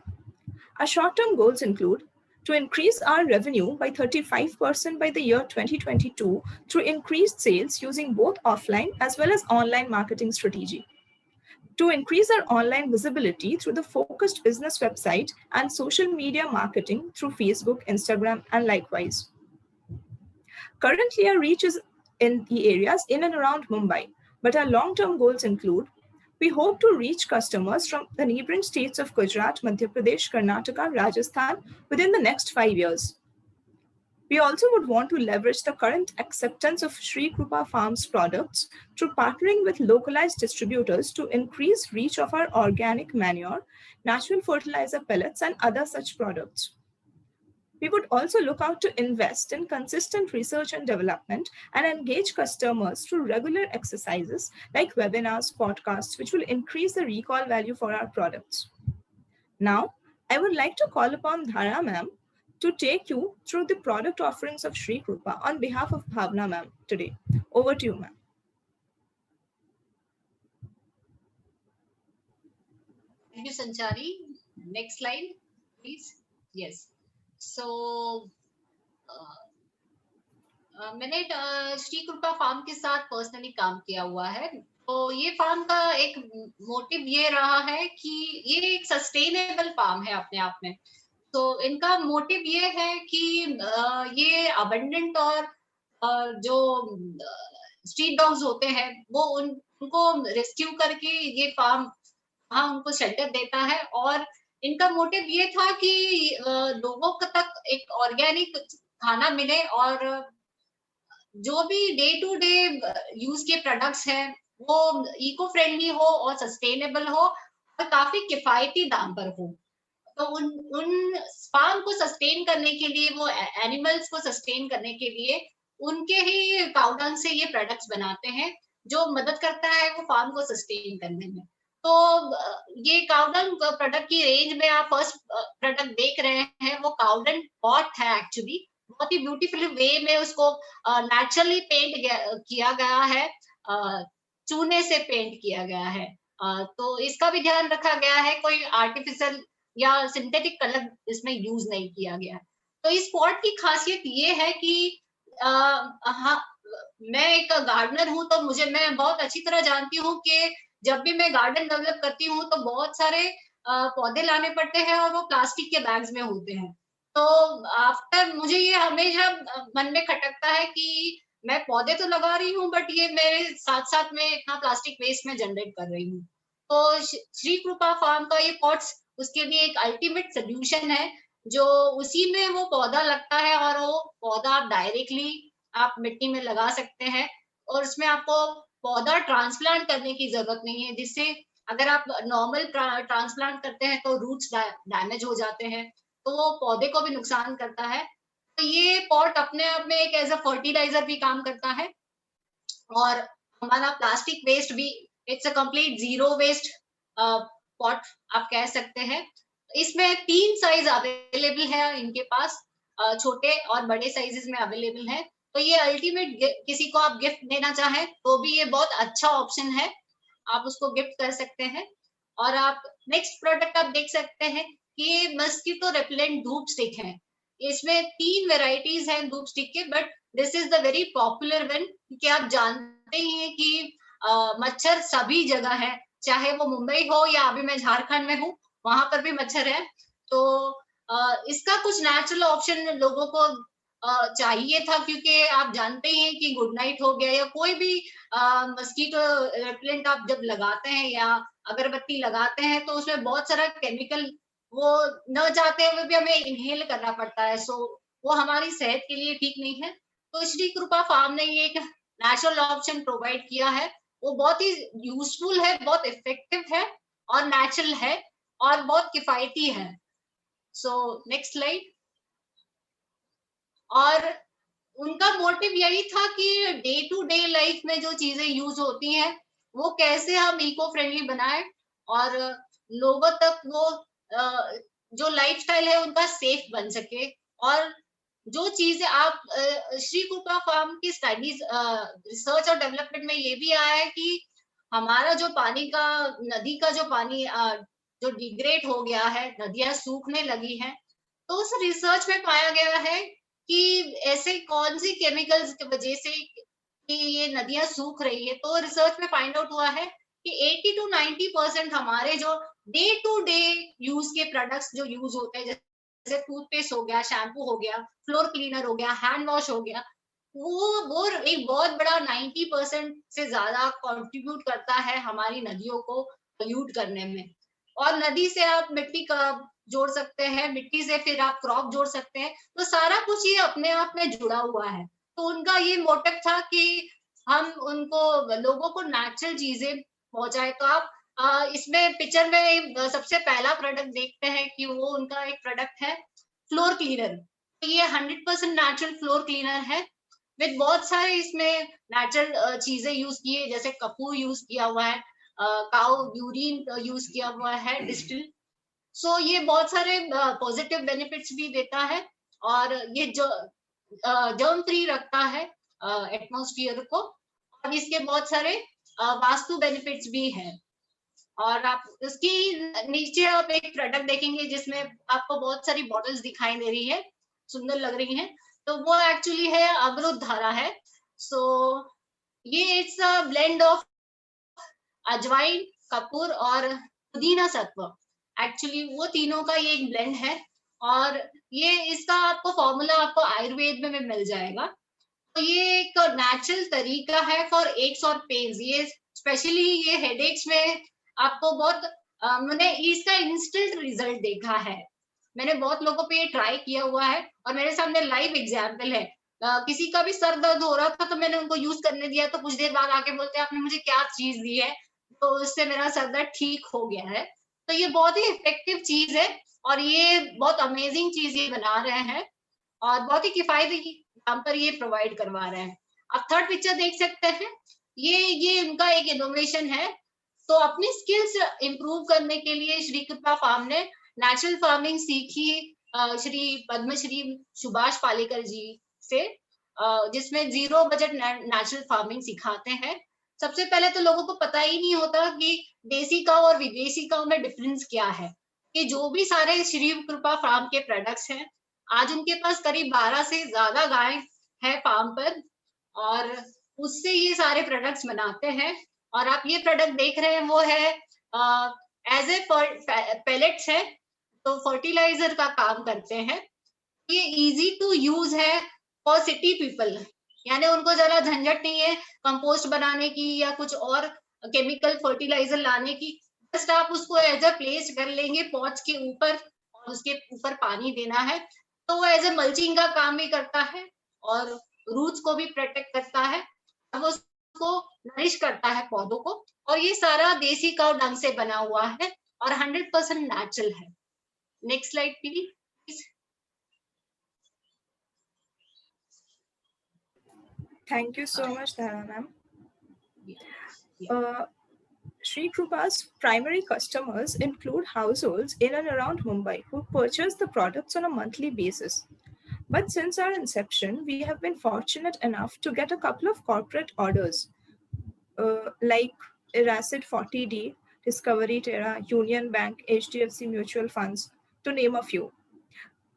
Speaker 5: Our short-term goals include to increase our revenue by 35% by the year 2022 through increased sales using both offline as well as online marketing strategy. To increase our online visibility through the focused business website and social media marketing through Facebook, Instagram, and likewise. Currently, our reach is in the areas in and around Mumbai, but our long-term goals include, we hope to reach customers from the neighboring states of Gujarat, Madhya Pradesh, Karnataka, Rajasthan within the next 5 years. We also would want to leverage the current acceptance of Sri Krupa Farms products through partnering with localized distributors to increase reach of our organic manure, natural fertilizer pellets, and other such products. We would also look out to invest in consistent research and development and engage customers through regular exercises like webinars, podcasts, which will increase the recall value for our products. Now, I would like to call upon Dhara ma'am to take you through the product offerings of Sri Krupa on behalf of Bhavna ma'am today. Over to you, ma'am.
Speaker 4: Thank you, Sanchari. Next slide, please. Yes. So, मैंने श्री कृपा farm के साथ personally काम किया हुआ है. तो ये फार्म का एक मोटिव ये रहा है कि ये एक सस्टेनेबल फार्म है अपने आप में. तो इनका मोटिव ये है कि ये अबंडेंट और जो स्ट्रीट डॉग्स होते हैं वो उनको रेस्क्यू करके ये फार्म वहाँ उनको शेल्टर देता है. और इनका मोटिव ये था कि लोगों तक एक ऑर्गेनिक खाना मिले और जो भी डे टू डे यूज के प्रोडक्ट्स हैं वो इको फ्रेंडली हो और सस्टेनेबल हो और काफी किफायती दाम पर हो. तो उन फार्म को सस्टेन करने के लिए, वो एनिमल्स को सस्टेन करने के लिए उनके ही काउडंग से ये प्रोडक्ट्स बनाते हैं जो मदद करता है वो फार्म को सस्टेन करने में. तो ये काउडंग प्रोडक्ट की रेंज में आप फर्स्ट प्रोडक्ट देख रहे हैं वो काउडंग पॉट है. एक्चुअली बहुत ही ब्यूटीफुल वे में उसको नेचुरली पेंट किया गया है, चूने से पेंट किया गया है. तो इसका भी ध्यान रखा गया है, कोई आर्टिफिशियल या सिंथेटिक कलर इसमें यूज नहीं किया गया. तो इस पॉट की खासियत ये है कि हाँ, मैं एक गार्डनर हूँ तो मैं बहुत अच्छी तरह जानती हूँ कि जब भी मैं गार्डन डेवलप करती हूँ तो बहुत सारे पौधे लाने पड़ते हैं और वो प्लास्टिक के बैग्स में होते हैं। तो आफ्टर मुझे ये हमेशा मन में खटकता है कि मैं पौधे तो लगा रही हूँ बट ये मेरे साथ-साथ में इतना प्लास्टिक वेस्ट मैं जनरेट कर रही हूँ। तो श्री कृपा फार्म का ये पॉट्स उसके लिए एक अल्टीमेट सॉल्यूशन है, जो उसी में वो पौधा लगता है और वो पौधा आप डायरेक्टली आप मिट्टी में लगा सकते हैं और उसमें आपको पौधा ट्रांसप्लांट करने की ज़रूरत नहीं है, जिससे अगर आप नॉर्मल ट्रांसप्लांट करते हैं तो रूट्स डैमेज हो जाते हैं, तो वो पौधे को भी नुकसान करता है। तो ये पॉट अपने आप में एक एज़ अ फर्टिलाइज़र भी काम करता है और हमारा प्लास्टिक वेस्ट भी it's a complete zero waste pot आप कह सकते हैं। इसमें 3 साइज़ अवेलेबल है इनके पास, छोटे और बड़े साइज़ेज़ में अवेलेबल है। तो ये अल्टीमेट किसी को आप गिफ्ट देना चाहें तो भी ये बहुत अच्छा ऑप्शन है, आप उसको गिफ्ट कर सकते हैं। और आप नेक्स्ट प्रोडक्ट आप देख सकते हैं कि ये मस्कीटो रेपेलेंट धूप स्टिक है। इसमें 3 वैराइटीज़ हैं धूप स्टिक के, but this is the very popular one, क्योंकि आप जानते ही हैं कि मच्छर सभी जगह है, चाहे वो मुंबई हो या अभी मैं झारखंड में हूँ, वहाँ पर भी मच्छर है। तो इसका कुछ नेचुरल ऑप्शन लोगों को चाहिए था, क्योंकि आप जानते ही हैं कि गुड नाइट हो गया या कोई भी मस्कीटो रेपेलेंट आप जब लगाते हैं या अगरबत्ती लगाते हैं तो उसमें बहुत सारा केमिकल वो न चाहते हुए भी हमें इनहेल करना पड़ता है, सो वो हमारी सेहत के लिए ठीक नहीं है। तो श्री कृपा फार्म ने ये एक नेचुरल ऑप्शन प्रोवाइड किया है, वो बहुत ही यूजफुल है, बहुत इफेक्टिव है और नेचुरल है और बहुत किफायती है। So next slide. और उनका मोटिव यही था कि डे टू डे लाइफ में जो चीजें यूज होती हैं वो कैसे हम इको फ्रेंडली बनाएं और लोगों तक वो जो लाइफस्टाइल है उनका सेफ बन सके। और जो चीजें आप श्री कृपा फार्म की स्टडीज रिसर्च और डेवलपमेंट में ये भी आया है कि हमारा जो पानी का नदी का जो पानी जो डिग्रेड हो गया है, नदियां सूखने लगी हैं, तो उस रिसर्च में पाया गया है कि ऐसे कौन सी केमिकल्स की वजह से कि ये नदियां सूख रही है। तो रिसर्च में फाइंड आउट हुआ है कि 80 टू 90% हमारे जो डे टू डे यूज के प्रोडक्ट्स जो यूज होते हैं, जैसे टूथपेस्ट हो गया, शैम्पू हो गया, फ्लोर क्लीनर हो गया, हैंड वॉश हो गया, वो एक बहुत बड़ा 90% से ज्यादा कंट्रीब्यूट करता है हमारी नदियों को पोल्यूट करने में। और नदी से आप मिट्टी का जोड़ सकते हैं, मिट्टी से फिर आप क्रॉप जोड़ सकते हैं, तो सारा कुछ ये अपने आप में जुड़ा हुआ है। तो उनका ये मोटिव था कि हम उनको लोगों को नेचुरल चीजें पहुंचाए। तो आप इसमें पिक्चर में सबसे पहला प्रोडक्ट देखते हैं कि वो उनका एक प्रोडक्ट है फ्लोर क्लीनर। तो ये 100% नेचुरल फ्लोर क्लीनर है विद बहुत सारे इसमें नेचुरल चीजें यूज की है, जैसे कपूर यूज किया हुआ है, काउ यूरिन यूज किया हुआ है डिस्टिल। सो ये बहुत सारे पॉजिटिव बेनिफिट्स भी देता है और ये जो जर्म फ्री रखता है एटमॉस्फेयर को, और इसके बहुत सारे वास्तु बेनिफिट्स भी हैं। और आप उसकी नीचे आप एक प्रोडक्ट देखेंगे जिसमें आपको बहुत सारी बॉटल्स दिखाई दे रही है, सुंदर लग रही हैं, तो वो एक्चुअली है अमृत धारा है। सो ये इट्स अ ब्लेंड ऑफ अजवाइन, कपूर और पुदीना सत्व। एक्चुअली वो तीनों का ये एक ब्लेंड है और ये इसका आपको फॉर्मूला आपको आयुर्वेद में मिल जाएगा। तो ये एक नेचुरल तरीका है फॉर एक्स और पेन्स। ये स्पेशली ये हेडेक्स में आपको बहुत मैंने इसका इंस्टेंट रिजल्ट देखा है। मैंने बहुत लोगों पे ये ट्राई किया हुआ है और मेरे सामने लाइव एग्जांपल है। किसी का भी सर दर्द हो रहा था तो मैंने उनको यूज करने दिया, तो कुछ देर बाद आके बोलते हैं आपने मुझे क्या चीज दी है, तो उससे मेरा सर दर्द ठीक हो गया है। तो ये बहुत ही इफेक्टिव चीज है और ये बहुत अमेजिंग चीज ये बना रहे हैं और बहुत ही किफायती दाम पर ये प्रोवाइड करवा रहे हैं। आप थर्ड पिक्चर देख सकते हैं, ये उनका एक इनोवेशन है। तो अपनी स्किल्स इंप्रूव करने के लिए श्री कृपा फार्म ने नेचुरल फार्मिंग सीखी श्री पद्मश्री सुभाष पालेकर जी से, जिसमें जीरो बजट नेचुरल फार्मिंग सिखाते हैं। सबसे पहले तो लोगों को पता ही नहीं होता कि देसी काऊ और विदेशी काऊ में डिफरेंस क्या है। कि जो भी सारे श्री कृपा फार्म के प्रोडक्ट्स हैं, आज उनके पास करीब 12 से ज्यादा गाय है फार्म पर और उससे ये सारे प्रोडक्ट्स बनाते हैं। और आप ये प्रोडक्ट देख रहे हैं वो है एज ए पेलेट्स है, तो फर्टिलाइजर का काम करते हैं। ये इजी टू यूज है फॉर सिटी पीपल, यानी उनको जरा झंझट नहीं है कंपोस्ट बनाने की या कुछ और केमिकल फर्टिलाइजर लाने की। जस्ट आप उसको एज अ प्लेस कर लेंगे पॉट्स के ऊपर और उसके ऊपर पानी देना है, तो वो एज ए मल्चिंग का काम भी करता है और रूट्स को भी प्रोटेक्ट करता है, वो उसको नरिश करता है पौधों को। और ये सारा देसी काउ ढंग से बना हुआ है और 100% नेचुरल है। Next slide please.
Speaker 5: Thank you so much, Dhara ma'am.
Speaker 4: Yeah.
Speaker 5: Sri Krupa's primary customers include households in and around Mumbai who purchase the products on a monthly basis. But since our inception, we have been fortunate enough to get a couple of corporate orders like Eracid 40D, Discovery Terra, Union Bank, HDFC Mutual Funds, to name a few.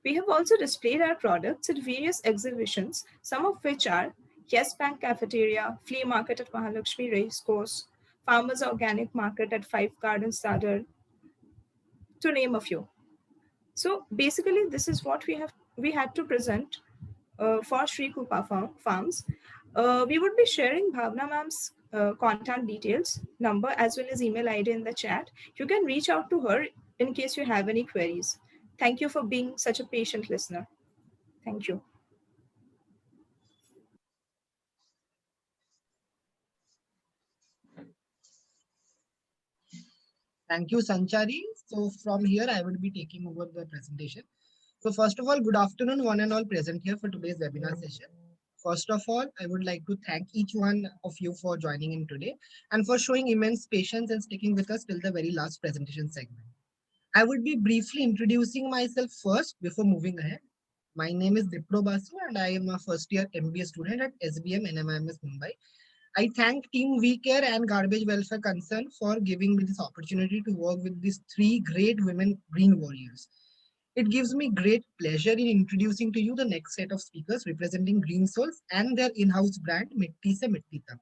Speaker 5: We have also displayed our products at various exhibitions, some of which are Yes Bank Cafeteria, Flea Market at Mahalakshmi Racecourse, Farmers Organic Market at Five Gardens Sadar, to name a few. So basically, this is what we had to present for Sri Krupa Farms. We would be sharing Bhavna ma'am's contact details, number, as well as email ID in the chat. You can reach out to her in case you have any queries. Thank you for being such a patient listener. Thank you.
Speaker 6: Thank you, Sanchari. So from here, I will be taking over the presentation. So first of all, good afternoon, one and all present here for today's webinar session. First of all, I would like to thank each one of you for joining in today and for showing immense patience and sticking with us till the very last presentation segment. I would be briefly introducing myself first before moving ahead. My name is Dipro Basu and I am a first year MBA student at SBM NMIMS Mumbai. I thank Team WeCare and Garbage Welfare Concern for giving me this opportunity to work with these three great women green warriors. It gives me great pleasure in introducing to you the next set of speakers representing Green Souls and their in-house brand Mitti Se Mitti Tak.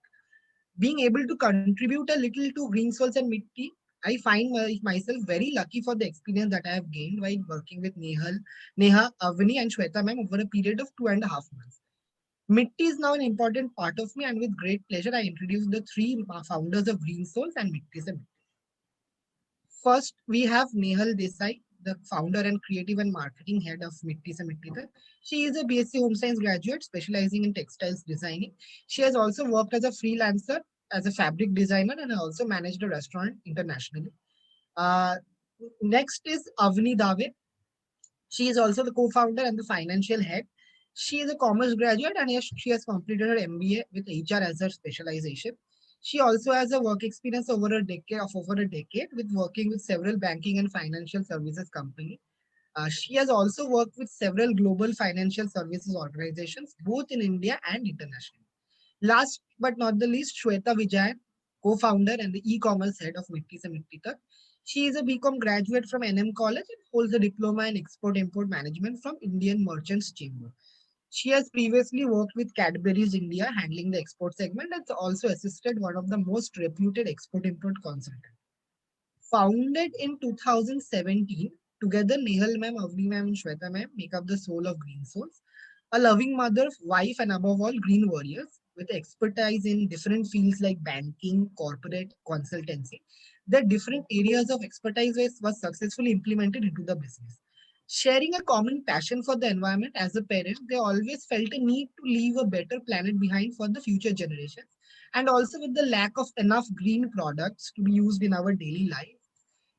Speaker 6: Being able to contribute a little to Green Souls and Mitti, I find myself very lucky for the experience that I have gained while working with Neha, Avani and Shweta ma'am over a period of 2.5 months. Mitti is now an important part of me, and with great pleasure, I introduce the three founders of Green Souls and Mitti Se Mitti. First, we have Nehal Desai, the founder and creative and marketing head of Mitti Se Mitti Tak. She is a BSc Home Science graduate specializing in textiles designing. She has also worked as a freelancer, as a fabric designer, and also managed a restaurant internationally. Next is Avni Dave. She is also the co-founder and the financial head. She is a commerce graduate and she has completed her MBA with HR as her specialization. She also has a work experience over a decade with working with several banking and financial services companies. She has also worked with several global financial services organizations, both in India and internationally. Last but not the least, Shweta Vijayan, co-founder and the e-commerce head of Mitti Se Mitti Tak. She is a BCom graduate from NM College and holds a diploma in export-import management from Indian Merchants Chamber. She has previously worked with Cadbury's India, handling the export segment, and also assisted one of the most reputed export-import consultants. Founded in 2017, together Nehal ma'am, Avni ma'am, and Shweta ma'am make up the soul of Green Souls, a loving mother, wife, and above all, green warriors with expertise in different fields like banking, corporate, consultancy. The different areas of expertise was successfully implemented into the business. Sharing a common passion for the environment as a parent, they always felt a need to leave a better planet behind for the future generations. And also with the lack of enough green products to be used in our daily life,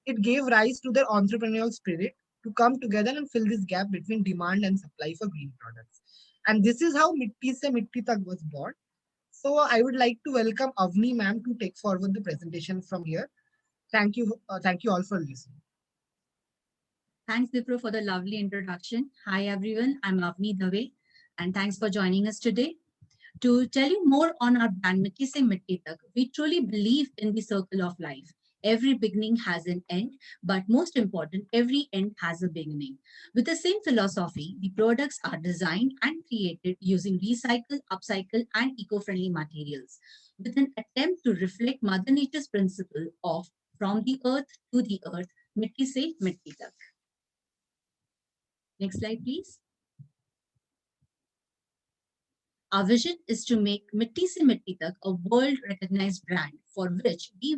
Speaker 6: it gave rise to their entrepreneurial spirit to come together and fill this gap between demand and supply for green products. And this is how Mitti Se Mitti Tak was born. So I would like to welcome Avni ma'am to take forward the presentation from here. Thank you all for listening.
Speaker 7: Thanks, Dipro, for the lovely introduction. Hi, everyone. I'm Avni Dave, and thanks for joining us today. To tell you more on our brand Mitti Se Mitti Tak, we truly believe in the circle of life. Every beginning has an end, but most important, every end has a beginning. With the same philosophy, the products are designed and created using recycle, upcycle, and eco-friendly materials, with an attempt to reflect Mother Nature's principle of from the earth to the earth, mitti se mitti tak. Next slide, please. Our vision is to make Mitti Se Mitti Tak a world-recognized brand for which we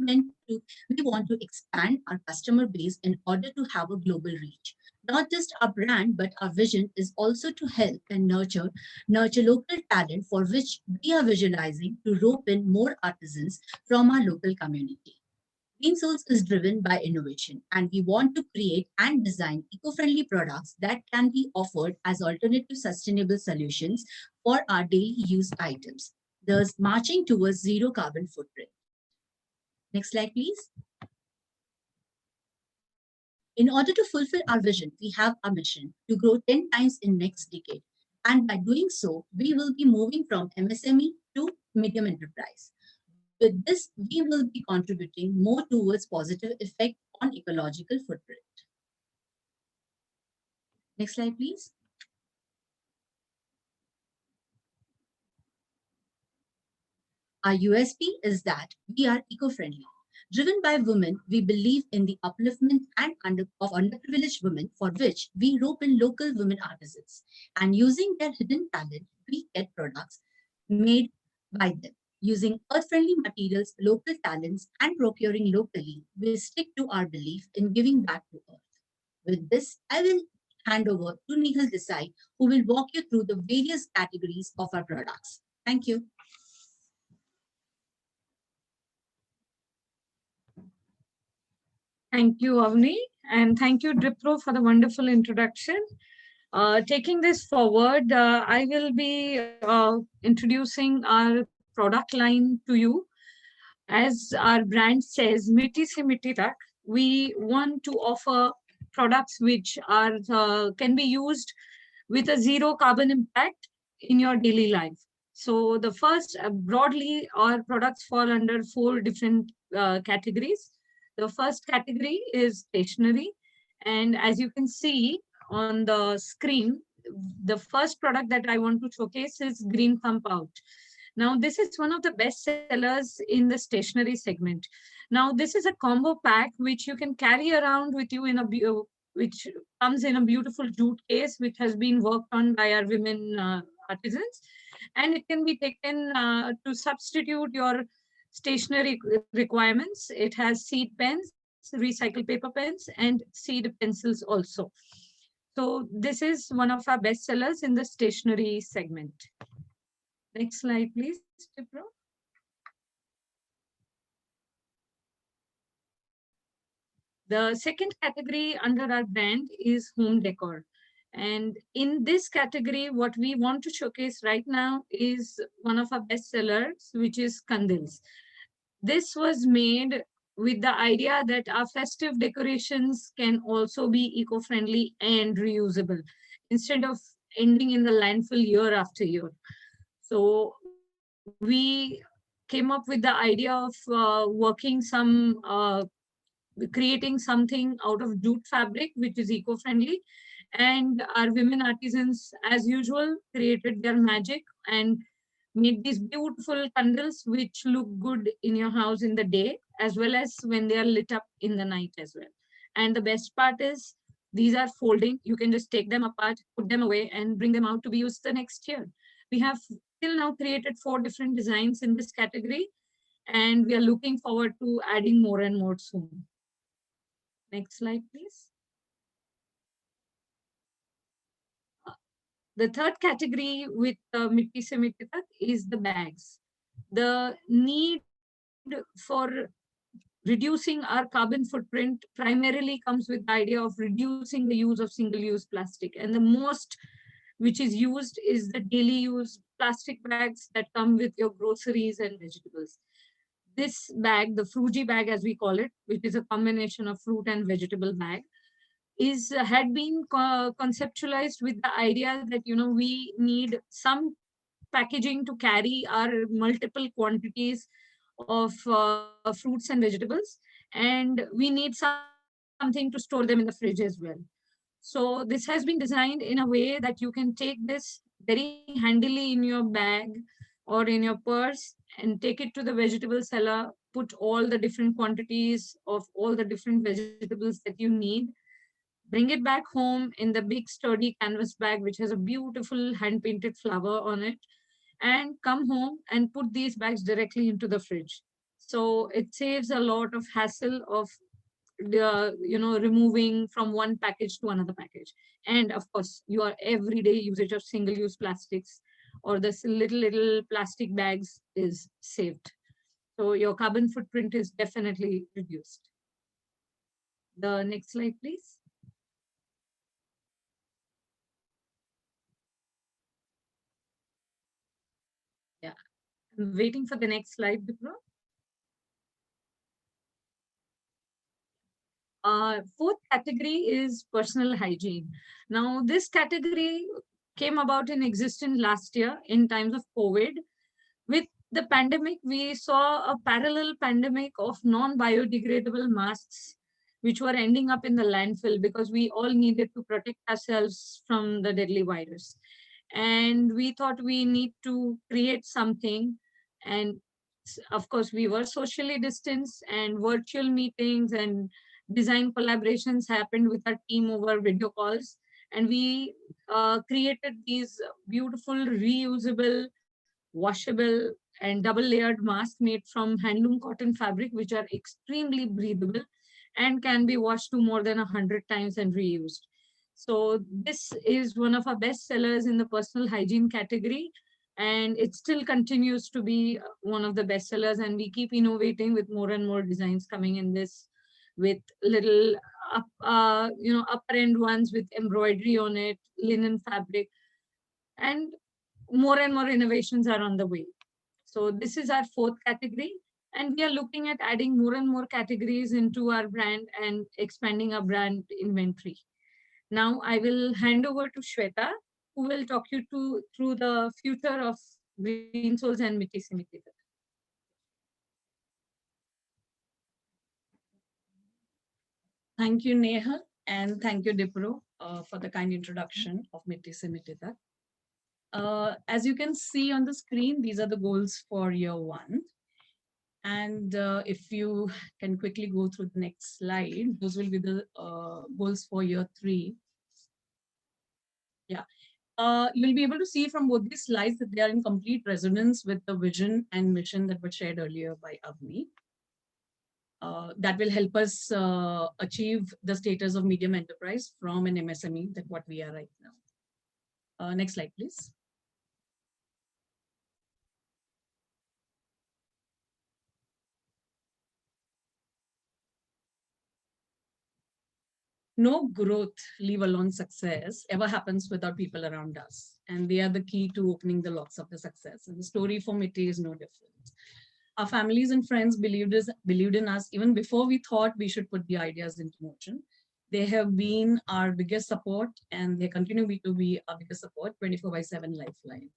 Speaker 7: want to expand our customer base in order to have a global reach. Not just our brand, but our vision is also to help and nurture local talent for which we are visualizing to rope in more artisans from our local community. Green Souls is driven by innovation, and we want to create and design eco-friendly products that can be offered as alternative sustainable solutions for our daily use items, thus marching towards zero carbon footprint. Next slide, please. In order to fulfill our vision, we have a mission to grow 10 times in next decade. And by doing so, we will be moving from MSME to medium enterprise. With this, we will be contributing more towards positive effect on ecological footprint. Next slide, please. Our USP is that we are eco-friendly. Driven by women, we believe in the upliftment and of underprivileged women, for which we rope in local women artisans. And using their hidden talent, we get products made by them. Using earth-friendly materials, local talents, and procuring locally, we stick to our belief in giving back to earth. With this, I will hand over to Nihal Desai, who will walk you through the various categories of our products. Thank you.
Speaker 8: Thank you, Avni, and thank you, Dripro, for the wonderful introduction. Taking this forward, I will be introducing our product line to you. As our brand says, Mitti Se Mitti Tak, we want to offer products which are can be used with a zero carbon impact in your daily life. So the first, broadly, our products fall under 4 different categories. The first category is stationery. And as you can see on the screen, the first product that I want to showcase is Green Thumb Pouch. Now, this is one of the best sellers in the stationery segment. Now, this is a combo pack which you can carry around with you in which comes in a beautiful jute case, which has been worked on by our women artisans. And it can be taken to substitute your stationery requirements. It has seed pens, recycled paper pens, and seed pencils also. So this is one of our best sellers in the stationery segment. Next slide, please, Tipro. The second category under our brand is home decor. And in this category, what we want to showcase right now is one of our best sellers, which is Kandils. This was made with the idea that our festive decorations can also be eco-friendly and reusable instead of ending in the landfill year after year. So we came up with the idea of creating something out of jute fabric, which is eco-friendly. And our women artisans, as usual, created their magic and made these beautiful candles which look good in your house in the day, as well as when they are lit up in the night as well. And the best part is these are folding. You can just take them apart, put them away, and bring them out to be used the next year. We have till now created 4 different designs in this category, and we are looking forward to adding more and more soon. Next slide, please. The third category with Mitti Se Mitti Tak is the bags. The need for reducing our carbon footprint primarily comes with the idea of reducing the use of single-use plastic. And the most which is used is the daily use plastic bags that come with your groceries and vegetables. This bag, the Fruji bag as we call it, which is a combination of fruit and vegetable bag, had been conceptualized with the idea that we need some packaging to carry our multiple quantities of fruits and vegetables, and we need something to store them in the fridge as well. So this has been designed in a way that you can take this very handily in your bag or in your purse and take it to the vegetable seller, put all the different quantities of all the different vegetables that you need, bring it back home in the big sturdy canvas bag, which has a beautiful hand painted flower on it, and come home and put these bags directly into the fridge. So it saves a lot of hassle of removing from one package to another package. And of course, your everyday usage of single-use plastics or this little plastic bags is saved. So your carbon footprint is definitely reduced. The next slide, please. Yeah, I'm waiting for the next slide, Vipra. Fourth category is personal hygiene. Now, this category came about in existence last year in times of COVID. With the pandemic, we saw a parallel pandemic of non-biodegradable masks, which were ending up in the landfill because we all needed to protect ourselves from the deadly virus. And we thought we need to create something. And of course, we were socially distanced, and virtual meetings and design collaborations happened with our team over video calls. And we created these beautiful, reusable, washable, and double layered masks made from handloom cotton fabric, which are extremely breathable and can be washed to more than 100 times and reused. So this is one of our best sellers in the personal hygiene category, and it still continues to be one of the best sellers. And we keep innovating with more and more designs coming in this, with little upper end ones with embroidery on it, linen fabric, and more innovations are on the way. So this is our fourth category, and we are looking at adding more and more categories into our brand and expanding our brand inventory. Now I will hand over to Shweta, who will talk you through the future of Green Souls and Mitti Se Mitti Tak.
Speaker 9: Thank you, Neha, and thank you, Dipro, for the kind introduction of Mitti Se Mitti Tak. As you can see on the screen, these are the goals for year 1. And if you can quickly go through the next slide, those will be the goals for year 3. Yeah. You'll be able to see from both these slides that they are in complete resonance with the vision and mission that were shared earlier by Avni. That will help us achieve the status of medium enterprise from an MSME, that what we are right now. Next slide, please. No growth, leave alone success, ever happens without people around us. And they are the key to opening the locks of the success. And the story for Mitti is no different. Our families and friends believed in us even before we thought we should put the ideas into motion. They have been our biggest support, and they continue to be our biggest support, 24/7 lifeline.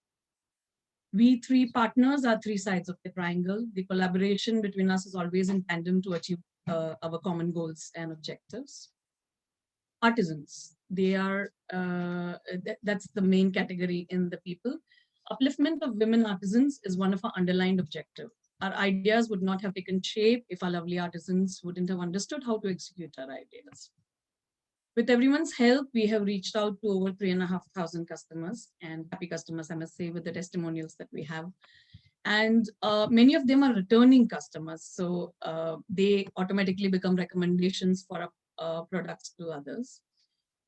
Speaker 9: We 3 partners are 3 sides of the triangle. The collaboration between us is always in tandem to achieve our common goals and objectives. Artisans, they are, that's the main category in the people. Upliftment of women artisans is one of our underlined objectives. Our ideas would not have taken shape if our lovely artisans wouldn't have understood how to execute our ideas. With everyone's help, we have reached out to over 3,500 customers, and happy customers, I must say, with the testimonials that we have. And many of them are returning customers. So they automatically become recommendations for our products to others.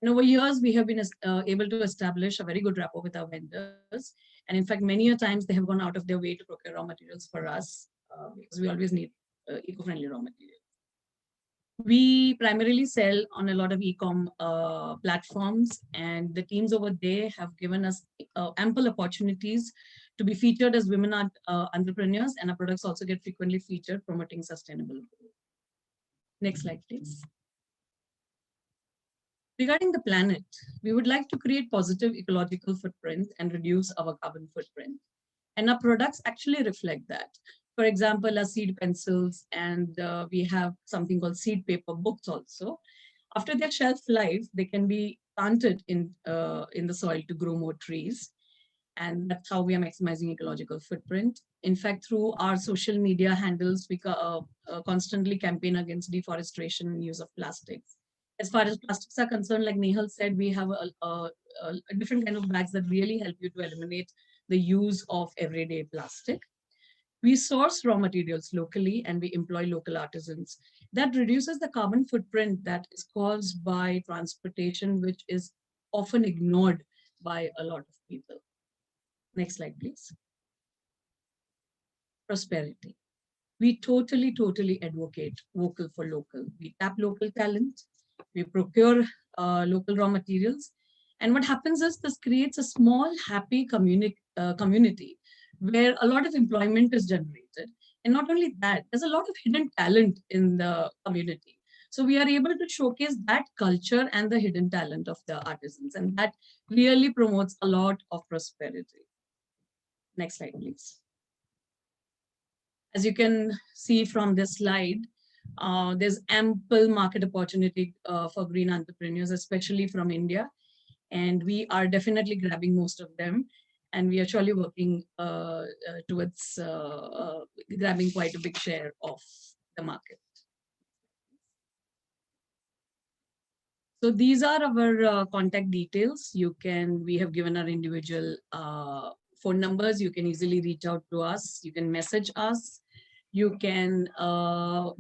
Speaker 9: And over years, we have been able to establish a very good rapport with our vendors. And in fact, many a times they have gone out of their way to procure raw materials for us because we always need eco-friendly raw materials. We primarily sell on a lot of e-com platforms, and the teams over there have given us ample opportunities to be featured as women entrepreneurs, and our products also get frequently featured promoting sustainable growth. Next slide, please. Regarding the planet, we would like to create positive ecological footprint and reduce our carbon footprint. And our products actually reflect that. For example, our seed pencils, and we have something called seed paper books also. After their shelf life, they can be planted in the soil to grow more trees. And that's how we are maximizing ecological footprint. In fact, through our social media handles, we constantly campaign against deforestation and use of plastics. As far as plastics are concerned, like Nehal said, we have a different kind of bags that really help you to eliminate the use of everyday plastic. We source raw materials locally and we employ local artisans. That reduces the carbon footprint that is caused by transportation, which is often ignored by a lot of people. Next slide, please. Prosperity. We totally advocate vocal for local. We tap local talent, we procure local raw materials. And what happens is this creates a small, happy community where a lot of employment is generated. And not only that, there's a lot of hidden talent in the community. So we are able to showcase that culture and the hidden talent of the artisans. And that really promotes a lot of prosperity. Next slide, please. As you can see from this slide, there's ample market opportunity for green entrepreneurs, especially from India. And we are definitely grabbing most of them. And we are surely working towards grabbing quite a big share of the market. So these are our contact details. We have given our individual phone numbers. You can easily reach out to us. You can message us. You can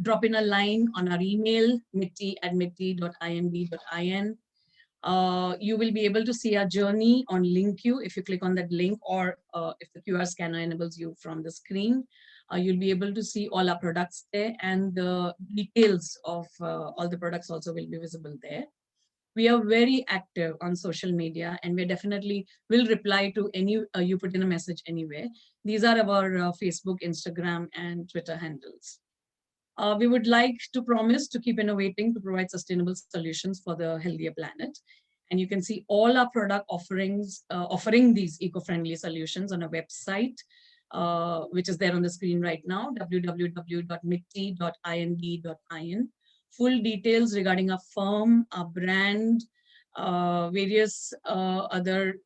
Speaker 9: drop in a line on our email, mitti@mitti.ind.in. You will be able to see our journey on LinkU if you click on that link, or if the QR scanner enables you from the screen. You'll be able to see all our products there, and the details of all the products also will be visible there. We are very active on social media, and we definitely will reply to any, you put in a message anywhere. These are our Facebook, Instagram, and Twitter handles. We would like to promise to keep innovating to provide sustainable solutions for the healthier planet. And you can see all our product offerings, offering these eco-friendly solutions on a website, which is there on the screen right now, www.mitti.ind.in. Full details regarding our firm, our brand, various other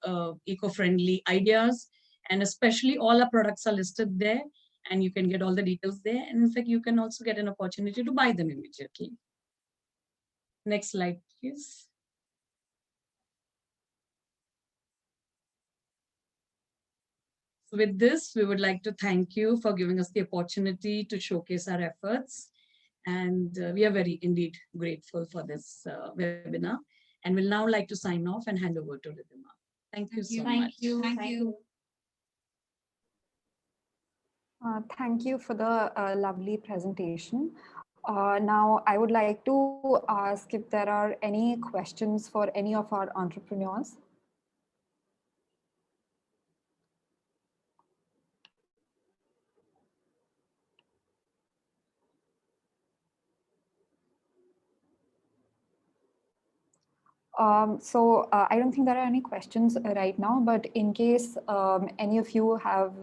Speaker 9: eco-friendly ideas, and especially all our products are listed there, and you can get all the details there. And in fact, you can also get an opportunity to buy them immediately. Next slide, please. So with this, we would like to thank you for giving us the opportunity to showcase our efforts. And we are very indeed grateful for this webinar. And we'll now like to sign off and hand over to Ridhima. Thank you so much.
Speaker 7: Thank you.
Speaker 1: Thank you for the lovely presentation. Now, I would like to ask if there are any questions for any of our entrepreneurs. I don't think there are any questions right now, but in case any of you have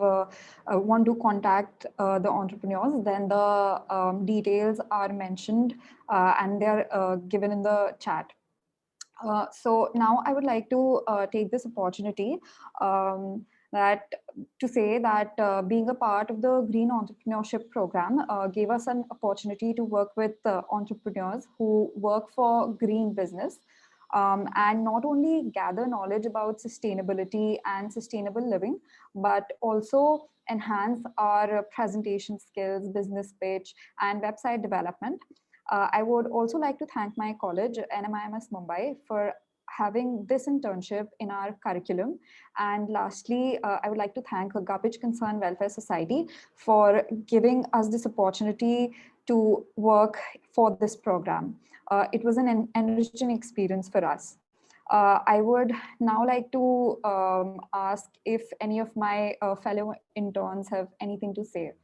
Speaker 1: want to contact the entrepreneurs, then the details are mentioned and they're given in the chat. So now I would like to take this opportunity to say that being a part of the Green Entrepreneurship Program gave us an opportunity to work with entrepreneurs who work for green business. And not only gather knowledge about sustainability and sustainable living, but also enhance our presentation skills, business pitch, and website development. I would also like to thank my college, NMIMS Mumbai, for having this internship in our curriculum. And lastly, I would like to thank Garbage Concern Welfare Society for giving us this opportunity to work for this program. It was an enriching experience for us. I would now like to ask if any of my fellow interns have anything to say.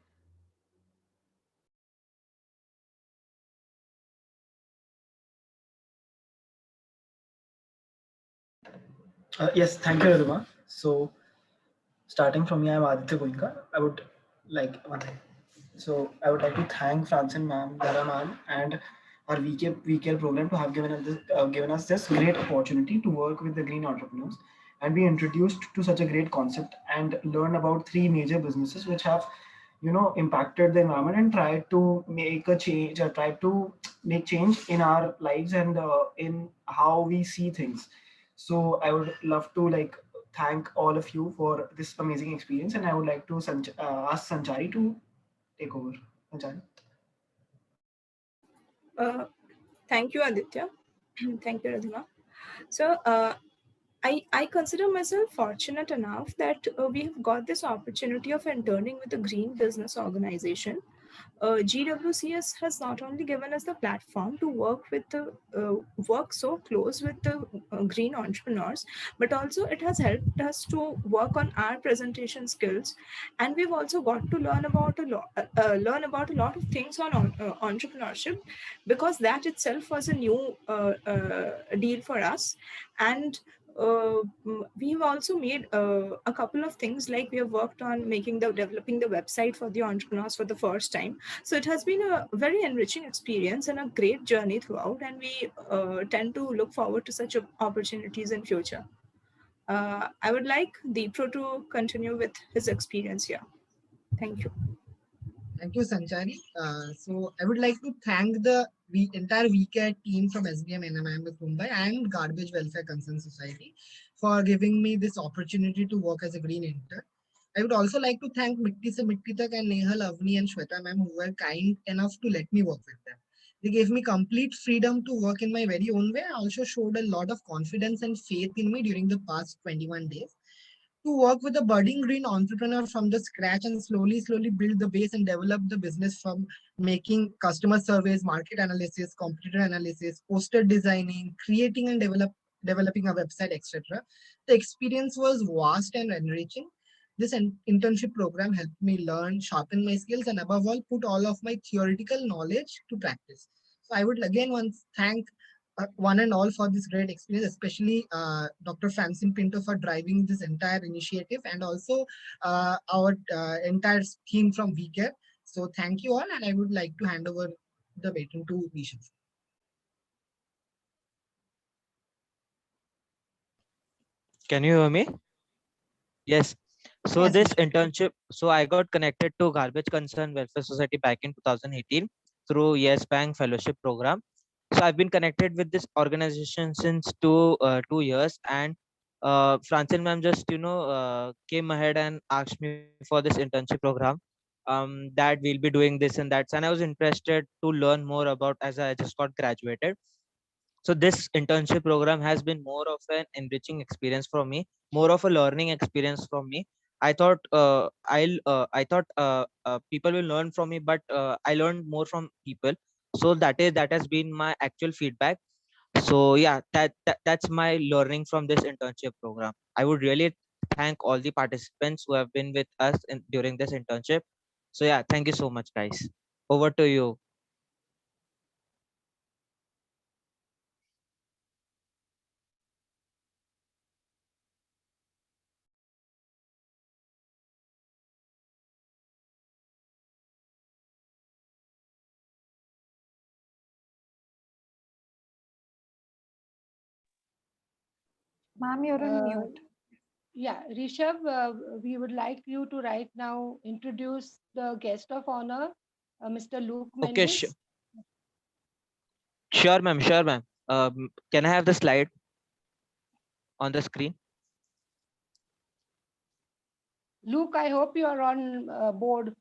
Speaker 3: Yes, thank you, Ridhima. So, starting from me, I'm Aditya Goenka. I would like to thank Francine ma'am, Dara ma'am, and our VCare program to have given us this great opportunity to work with the green entrepreneurs. and be introduced to such a great concept and learn about three major businesses which have, impacted the environment and tried to make a change, or tried to make change in our lives and in how we see things. So I would love to thank all of you for this amazing experience, and I would like to ask Sanchari to take over. Sanchari.
Speaker 5: Uh, Thank you, Aditya. Thank you, Radhima. So, I consider myself fortunate enough that we have got this opportunity of interning with a green business organization. GWCS has not only given us the platform to work so close with the green entrepreneurs, but also it has helped us to work on our presentation skills, and we've also got to learn about a lot of things on entrepreneurship, because that itself was a new deal for us. And we've also made a couple of things, like we have worked on developing the website for the entrepreneurs for the first time. So it has been a very enriching experience and a great journey throughout, and we tend to look forward to such opportunities in future. I would like Deepro to continue with his experience here. Thank you.
Speaker 6: Thank you, Sanchari. So I would like to thank the entire VCAT team from SBM NMIMS Mumbai and Garbage Welfare Concern Society for giving me this opportunity to work as a green intern. I would also like to thank Mitti Se Mitti Tak and Nehal, Avni and Shweta ma'am, who were kind enough to let me work with them. They gave me complete freedom to work in my very own way. I also showed a lot of confidence and faith in me during the past 21 days. To work with a budding green entrepreneur from the scratch and slowly build the base and develop the business from making customer surveys, market analysis, competitor analysis, poster designing, creating and developing a website, etc. The experience was vast and enriching. This internship program helped me learn, sharpen my skills, and above all, put all of my theoretical knowledge to practice. So I would again once thank one and all for this great experience, especially Dr. Francine Pinto for driving this entire initiative, and also our entire team from VCARE. So thank you all, and I would like to hand over the baton to Nishan.
Speaker 2: Can you hear me? Yes. So
Speaker 6: Yes,
Speaker 2: this
Speaker 6: Nishan.
Speaker 2: internship, so I got connected to Garbage Concern Welfare Society back in 2018 through Yes Bank Fellowship Program. So I've been connected with this organization since 2 years, and Francine ma'am just came ahead and asked me for this internship program. That we'll be doing this and that, and I was interested to learn more about as I just got graduated. So this internship program has been more of an enriching experience for me, more of a learning experience from me. I thought people will learn from me, but I learned more from people. So that has been my actual feedback. So yeah, that's my learning from this internship program. I would really thank all the participants who have been with us during this internship. So yeah, thank you so much, guys. Over to you.
Speaker 1: Ma'am, you're on
Speaker 10: Uh,
Speaker 1: mute.
Speaker 10: Yeah, Rishabh, we would like you to right now introduce the guest of honor, Mr. Luke
Speaker 2: Okay,
Speaker 10: Mendes.
Speaker 2: sure, ma'am. Sure, ma'am. Can I have the slide on the screen?
Speaker 10: Luke, I hope you are on board.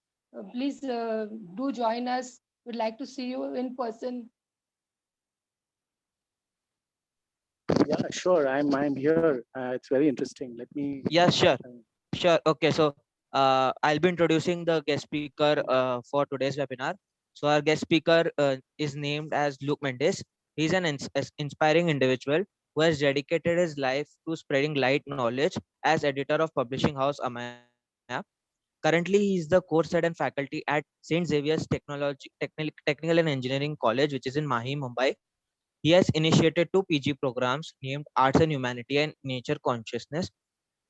Speaker 10: Please do join us. We'd like to see you in person.
Speaker 11: Yeah, sure. I'm here. It's very interesting. Let me.
Speaker 2: Yeah, sure. Sure. Okay, so I'll be introducing the guest speaker for today's webinar. So our guest speaker is named as Luke Mendes. He's an inspiring individual who has dedicated his life to spreading light knowledge as editor of publishing house Amaya. Currently, he is the course head and faculty at St. Xavier's Technical and Engineering College, which is in Mahi, Mumbai. He has initiated 2 PG programs named Arts and Humanity and Nature Consciousness.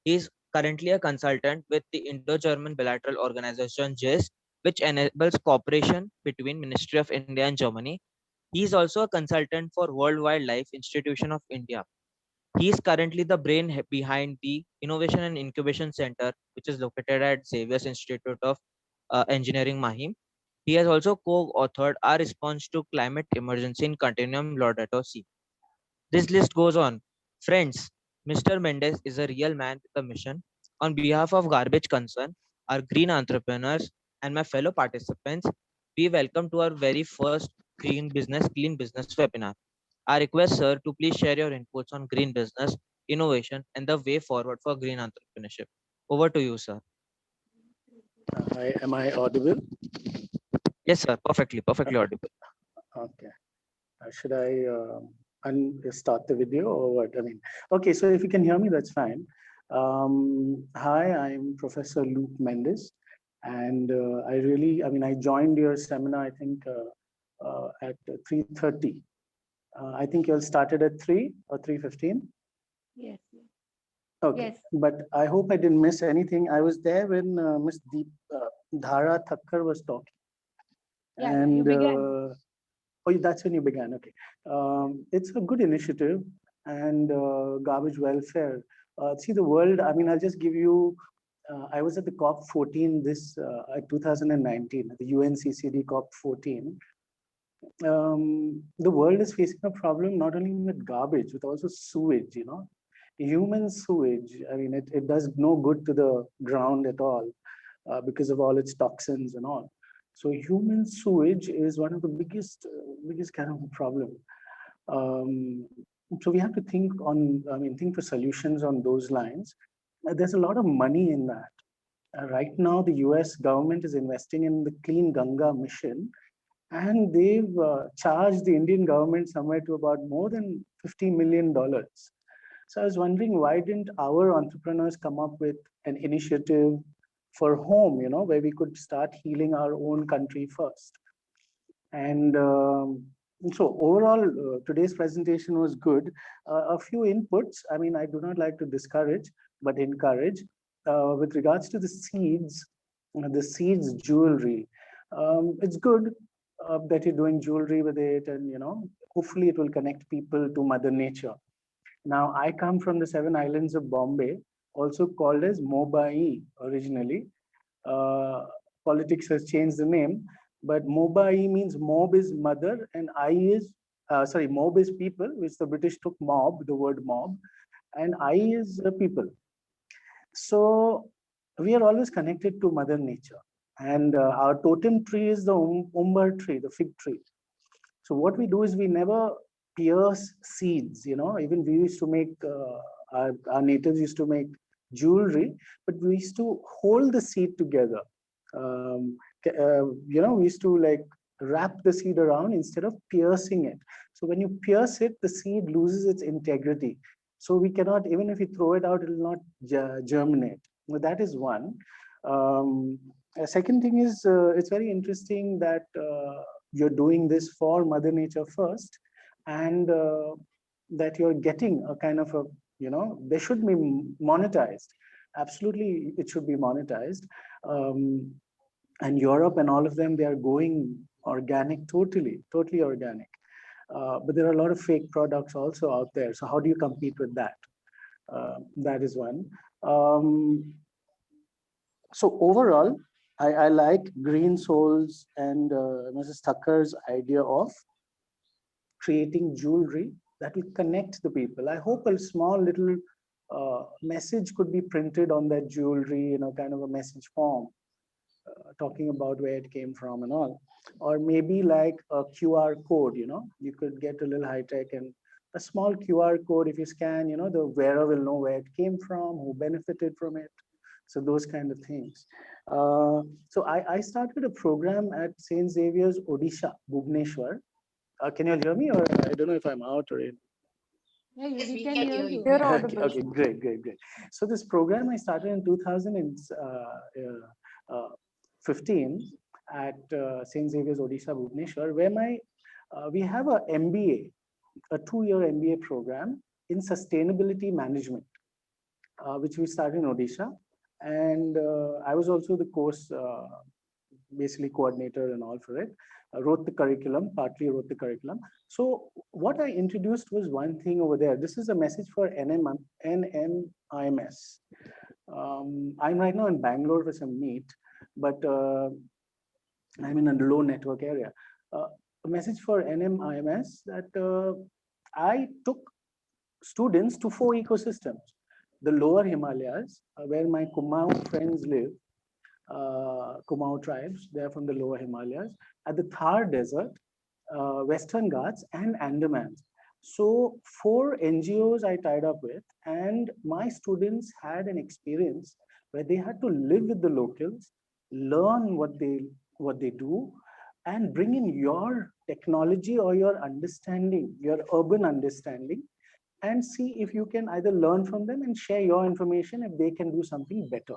Speaker 2: He is currently a consultant with the Indo-German bilateral organization JIS, which enables cooperation between Ministry of India and Germany. He is also a consultant for World Wildlife Institution of India. He is currently the brain behind the Innovation and Incubation Center, which is located at Xavier's Institute of Engineering, Mahim. He has also co-authored our response to climate emergency in Continuum Laudato Si. This list goes on. Friends, Mr. Mendes is a real man with a mission. On behalf of Garbage Concern, our green entrepreneurs, and my fellow participants, we welcome to our very first Green Business, Clean Business webinar. I request, sir, to please share your inputs on green business, innovation, and the way forward for green entrepreneurship. Over to you, sir.
Speaker 11: Am I audible?
Speaker 2: Yes, sir. Perfectly audible.
Speaker 11: Okay. Should I start the video or what? I mean, okay, so if you can hear me, that's fine. Hi, I'm Professor Luke Mendes. And I joined your seminar, I think, at 3:30. I think you all started at 3 or 3:15.
Speaker 10: Yes.
Speaker 11: Okay,
Speaker 10: Yes.
Speaker 11: but I hope I didn't miss anything. I was there when Ms. Dhara Thakkar was talking.
Speaker 10: Yeah,
Speaker 11: And
Speaker 10: you began.
Speaker 11: oh, that's when you began. Okay, it's a good initiative and garbage welfare. See the world. I mean, I'll just give you. I was at the COP14 this 2019, the UNCCD COP14. The world is facing a problem not only with garbage, but also sewage. You know, human sewage. I mean, it does no good to the ground at all because of all its toxins and all. So human sewage is one of the biggest kind of problem. So we have to think for solutions on those lines. There's a lot of money in that. Right now, the US government is investing in the Clean Ganga mission, and they've charged the Indian government somewhere to about more than $50 million. So I was wondering, why didn't our entrepreneurs come up with an initiative for home, you know, where we could start healing our own country first? And so overall, today's presentation was good. A few inputs. I mean, I do not like to discourage, but encourage. With regards to the seeds jewelry, it's good that you're doing jewelry with it, and you know, hopefully it will connect people to Mother Nature. Now, I come from the 7 islands of Bombay, also called as Mobai originally. Politics has changed the name, but Mobai means mob is mother, and mob is people, which the British took mob, the word mob, and I is people. So we are always connected to Mother Nature, and our totem tree is the umbar tree, the fig tree. So what we do is we never pierce seeds, you know. Even we used to make, our natives used to make jewelry, but we used to hold the seed together. You know, we used to like wrap the seed around instead of piercing it. So when you pierce it, the seed loses its integrity. So we cannot, even if you throw it out, it will not germinate. Well, that is one. A second thing is, it's very interesting that you're doing this for Mother Nature first, and that you're getting a kind of a, you know, they should be monetized. Absolutely, it should be monetized. And Europe and all of them, they are going organic, totally organic. But there are a lot of fake products also out there. So how do you compete with that? That is one. So overall, I like Green Souls and Mrs. Thakkar's idea of creating jewelry that will connect the people. I hope a small little message could be printed on that jewelry, you know, kind of a message form, talking about where it came from and all. Or maybe like a QR code, you know, you could get a little high tech and a small QR code. If you scan, you know, the wearer will know where it came from, who benefited from it. So those kind of things. So I started a program at St. Xavier's, Odisha, Bhubaneswar. Can you all hear me, or I don't know if I'm out or in?
Speaker 10: Yeah,
Speaker 4: Yes,
Speaker 10: we
Speaker 4: we
Speaker 10: can
Speaker 4: can
Speaker 10: hear
Speaker 4: hear
Speaker 10: you.
Speaker 4: you.
Speaker 1: You're
Speaker 11: Okay,
Speaker 1: audible.
Speaker 11: okay, great. So this program I started in 2015 at St. Xavier's, Odisha, Bhubaneswar, where we have a MBA, a 2-year MBA program in sustainability management, which we started in Odisha. And I was also the course basically coordinator and all for it. I wrote the curriculum, partly wrote the curriculum. So what I introduced was one thing over there. This is a message for NMIMS. I'm right now in Bangalore for some meet, but I'm in a low network area. A message for NMIMS that I took students to 4 ecosystems. The lower Himalayas, where my Kumaon friends live, Kumaon tribes, they're from the lower Himalayas, at the Thar Desert, Western Ghats, and Andamans. So 4 NGOs I tied up with, and my students had an experience where they had to live with the locals, learn what they do, and bring in your technology or your understanding, your urban understanding, and see if you can either learn from them and share your information if they can do something better.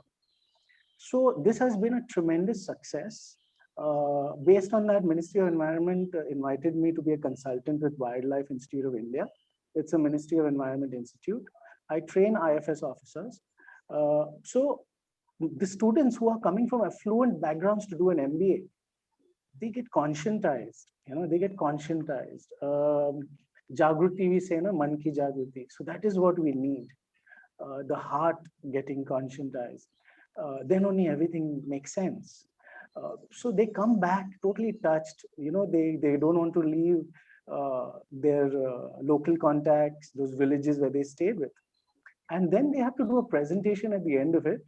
Speaker 11: So this has been a tremendous success. Based on that, Ministry of Environment invited me to be a consultant with Wildlife Institute of India. It's a Ministry of Environment institute. I train IFS officers. So the students who are coming from affluent backgrounds to do an MBA, they get conscientized, they get conscientized. Jagruti, we say, na, man ki jagruti. So that is what we need. The heart getting conscientized. Then only everything makes sense. So they come back totally touched. They don't want to leave their local contacts, those villages where they stayed with. And then they have to do a presentation at the end of it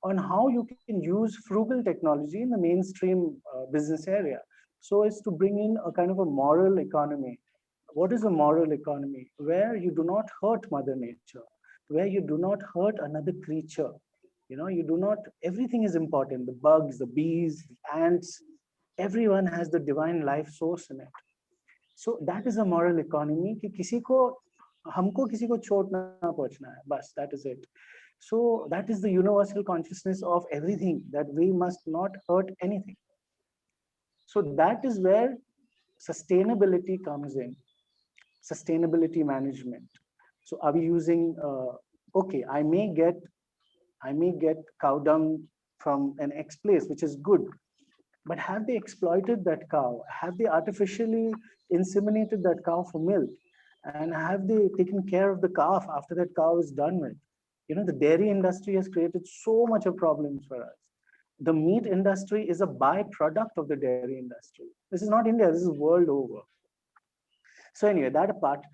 Speaker 11: on how you can use frugal technology in the mainstream business area. So it's to bring in a kind of a moral economy. What is a moral economy? Where you do not hurt Mother Nature, where you do not hurt another creature. You do not, everything is important. The bugs, the bees, the ants, everyone has the divine life source in it. So that is a moral economy कि किसी को हमको किसी को चोट ना पहुंचना है, बस, that is it. So that is the universal consciousness of everything, that we must not hurt anything. So that is where sustainability comes in, sustainability management. So are we using, okay, I may get cow dung from an X place, which is good, but have they exploited that cow? Have they artificially inseminated that cow for milk? And have they taken care of the calf after that cow is done with? The dairy industry has created so much of problems for us. The meat industry is a byproduct of the dairy industry. This is not India, this is world over. So anyway, that apart,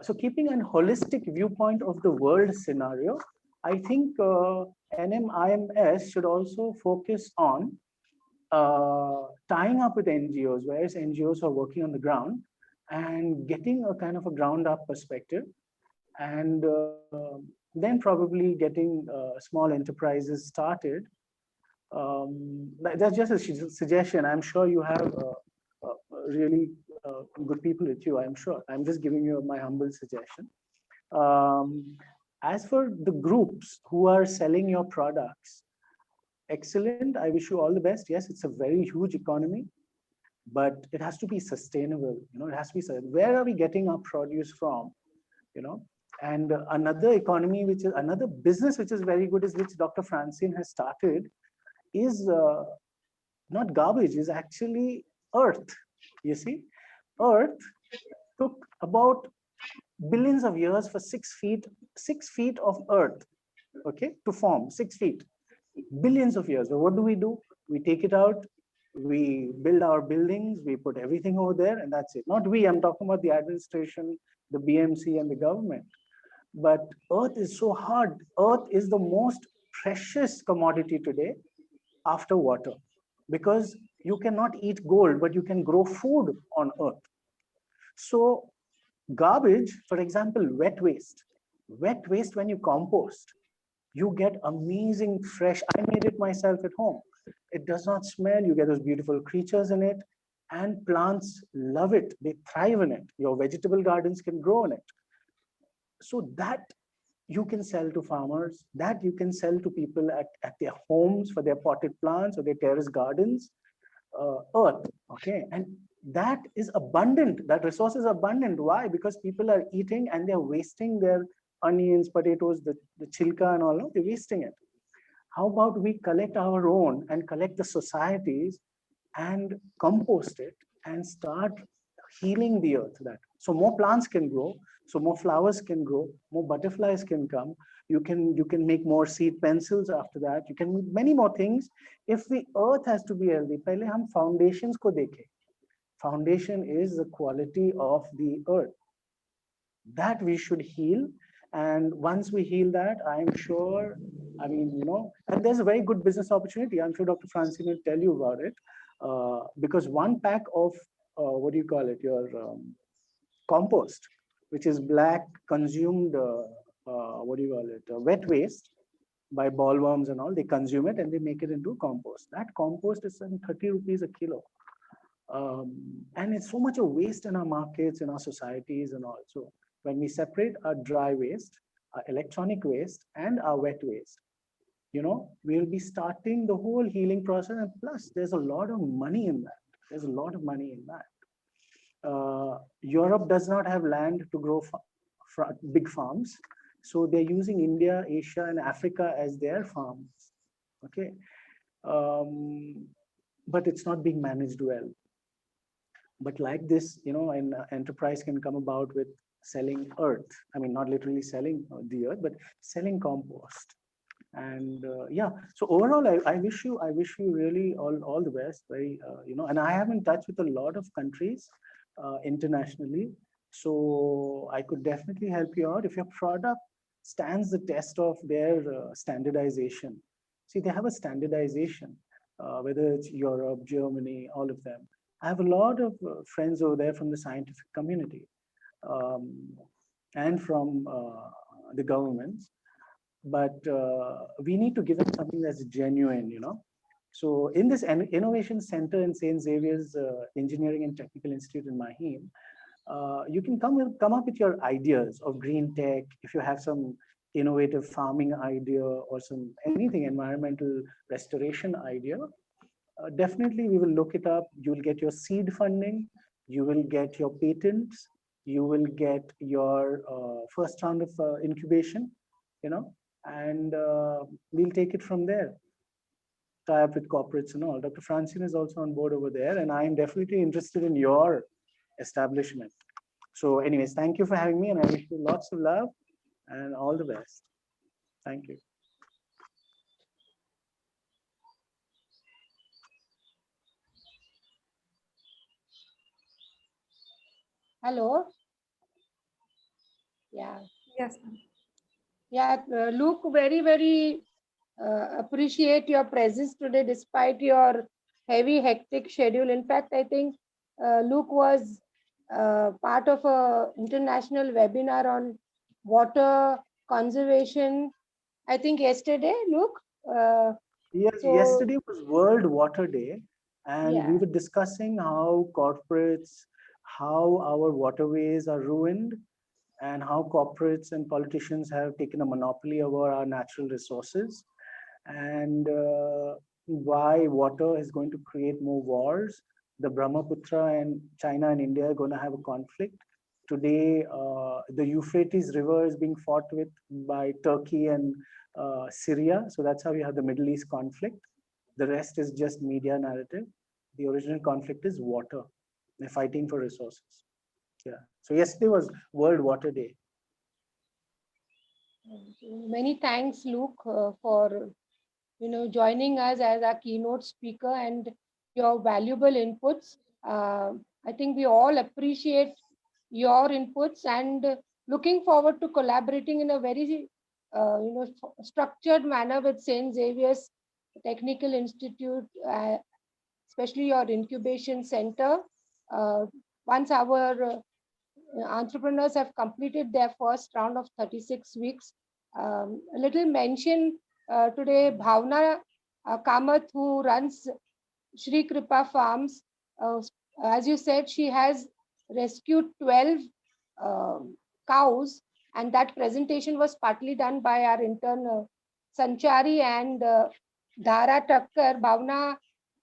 Speaker 11: so keeping a holistic viewpoint of the world scenario, I think NMIMS should also focus on tying up with NGOs, whereas NGOs are working on the ground and getting a kind of a ground up perspective, and then probably getting small enterprises started. That's just a suggestion. I'm sure you have really good people with you, I'm sure. I'm just giving you my humble suggestion. As for the groups who are selling your products, excellent. I wish you all the best. Yes, it's a very huge economy, but it has to be sustainable. It has to be, where are we getting our produce from? And another economy, which is another business, which is very good, is which Dr. Francine has started, is not garbage, is actually earth. You see, earth took about billions of years for 6 feet of earth, okay, to form. 6 feet, billions of years. But what do? We take it out, we build our buildings, we put everything over there, and that's it. Not we, I'm talking about the administration, the BMC and the government. But earth is so hard. Earth is the most precious commodity today after water, because you cannot eat gold, but you can grow food on earth. So garbage, for example, wet waste, when you compost, you get amazing fresh. I made it myself at home. It does not smell. You get those beautiful creatures in it, and plants love it. They thrive in it. Your vegetable gardens can grow in it. So that you can sell to farmers, that you can sell to people at their homes for their potted plants or their terrace gardens, earth, okay? And that is abundant, that resource is abundant. Why? Because people are eating and they're wasting their onions, potatoes, the chilka and all, they're wasting it. How about we collect our own and collect the societies and compost it and start healing the earth. That so more plants can grow, so more flowers can grow, more butterflies can come. You can make more seed pencils after that. You can make many more things. If the earth has to be healthy, पहले हम foundations को देखें. Foundation is the quality of the earth that we should heal. And once we heal that, I'm sure, I mean, you know, and there's a very good business opportunity. I'm sure Dr. Francine will tell you about it. Because one pack of, what do you call it, your compost, which is black consumed, what do you call it, wet waste by bollworms and all, they consume it and they make it into compost. That compost is 30 rupees a kilo. And it's so much of waste in our markets, in our societies and all. So when we separate our dry waste, our electronic waste and our wet waste, you know, we'll be starting the whole healing process. And plus there's a lot of money in that. There's a lot of money in that. Europe does not have land to grow big farms. So they're using India, Asia and Africa as their farms. Okay. But it's not being managed well. But like this, you know, an enterprise can come about with selling earth. I mean, not literally selling the earth, but selling compost. And yeah, so overall, I wish you really all the best. Very, you know, and I have in touch with a lot of countries internationally. So I could definitely help you out if your product stands the test of their standardization. See, they have a standardization, whether it's Europe, Germany, all of them. I have a lot of friends over there from the scientific community and from the governments, but we need to give them something that's genuine, you know. So in this innovation center in St. Xavier's Engineering and Technical Institute in Mahim, you can come up with your ideas of green tech. If you have some innovative farming idea or some anything environmental restoration idea, definitely we will look it up. You will get your seed funding, you will get your patents, you will get your first round of incubation, you know, and we'll take it from there. Tie up with corporates and all. Dr. Francine is also on board over there, and I'm definitely interested in your establishment. So anyways, thank you for having me, and I wish you lots of love and all the best. Thank you.
Speaker 10: Hello. Yeah.
Speaker 1: Yes.
Speaker 10: Yeah, Luke, very appreciate your presence today despite your heavy, hectic schedule. In fact, I think Luke was part of a international webinar on water conservation. I think yesterday, Luke.
Speaker 11: Yes,
Speaker 10: so,
Speaker 11: yesterday was World Water Day, and
Speaker 10: yeah.
Speaker 11: we were discussing how corporates, how our waterways are ruined, and how corporates and politicians have taken a monopoly over our natural resources, and why water is going to create more wars. The Brahmaputra and China and India are going to have a conflict. Today, the Euphrates River is being fought with by Turkey and Syria. So that's how we have the Middle East conflict. The rest is just media narrative. The original conflict is water. They're fighting for resources. Yeah. So yesterday was World Water Day.
Speaker 10: Many thanks, Luke, for joining us as our keynote speaker and your valuable inputs. I think we all appreciate your inputs and looking forward to collaborating in a very structured manner with St. Xavier's Technical Institute, especially your incubation center. Once our entrepreneurs have completed their first round of 36 weeks. A little mention today, Bhavna Kamath, who runs Shri Kripa Farms, as you said, she has rescued 12 cows, and that presentation was partly done by our intern Sanchari and Dhara Takkar. Bhavna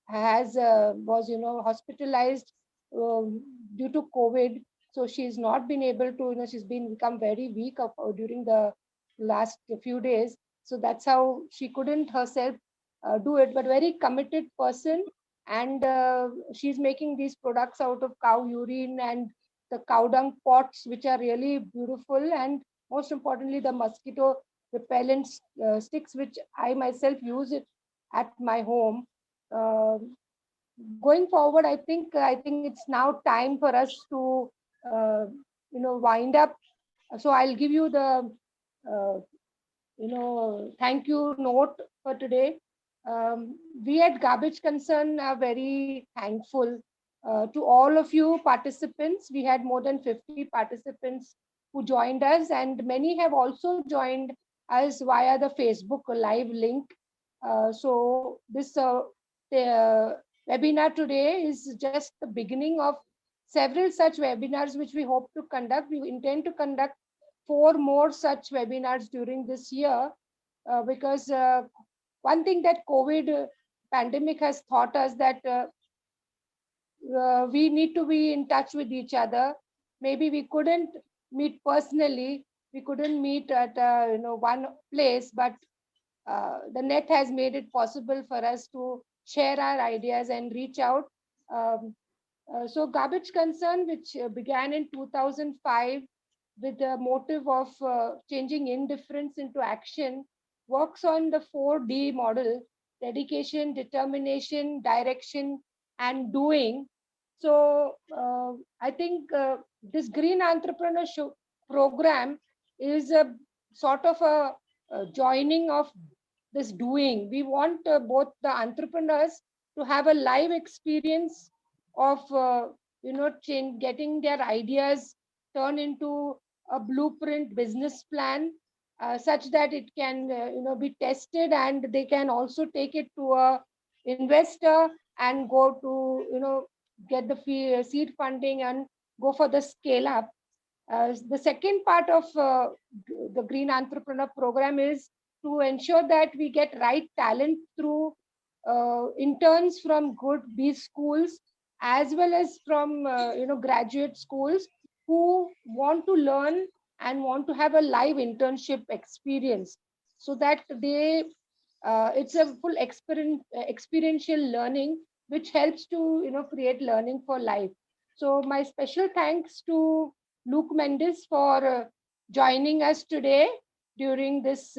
Speaker 10: was hospitalized due to COVID. So she's not been able to, she's become very weak during the last few days. So that's how she couldn't herself do it, but very committed person. and she's making these products out of cow urine and the cow dung pots, which are really beautiful, and most importantly, the mosquito repellent sticks, which I myself use it at my home. Going forward, I think it's now time for us to wind up. So I'll give you the thank you note for today. We at Garbage Concern are very thankful to all of you participants. We had more than 50 participants who joined us, and many have also joined us via the Facebook Live link. So this the webinar today is just the beginning of several such webinars which we hope to conduct. We intend to conduct 4 more such webinars during this year, because one thing that COVID pandemic has taught us, that we need to be in touch with each other. Maybe we couldn't meet personally, we couldn't meet at one place, but the net has made it possible for us to share our ideas and reach out. So Garbage Concern, which began in 2005 with the motive of changing indifference into action, works on the 4D model: dedication, determination, direction, and doing. So I think this Green Entrepreneurship Program is a sort of a joining of this doing. We want both the entrepreneurs to have a live experience of getting their ideas turned into a blueprint business plan, such that it can be tested, and they can also take it to a investor and go to get the seed funding and go for the scale up. The second part of the Green Entrepreneur Program is to ensure that we get right talent through interns from good B schools, as well as from graduate schools who want to learn and want to have a live internship experience, so that they it's a full experiential learning, which helps to create learning for life. So my special thanks to Luke Mendes for joining us today during this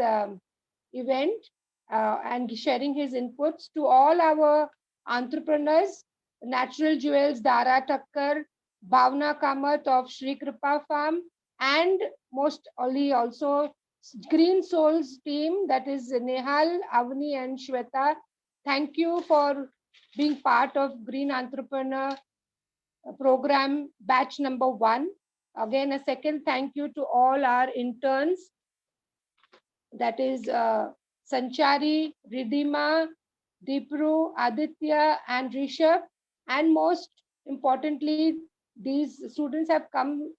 Speaker 10: event and sharing his inputs. To all our entrepreneurs, Natural Jewels, Dara Thakkar, Bhavna Kamath of Shri Kripa Farm, and most only also Green Souls team, that is Nehal, Avni, and Shweta. Thank you for being part of Green Entrepreneur Program batch number 1. Again, a second thank you to all our interns, that is Sanchari, Ridhima, Deepru, Aditya, and Rishabh. And most importantly, these students have come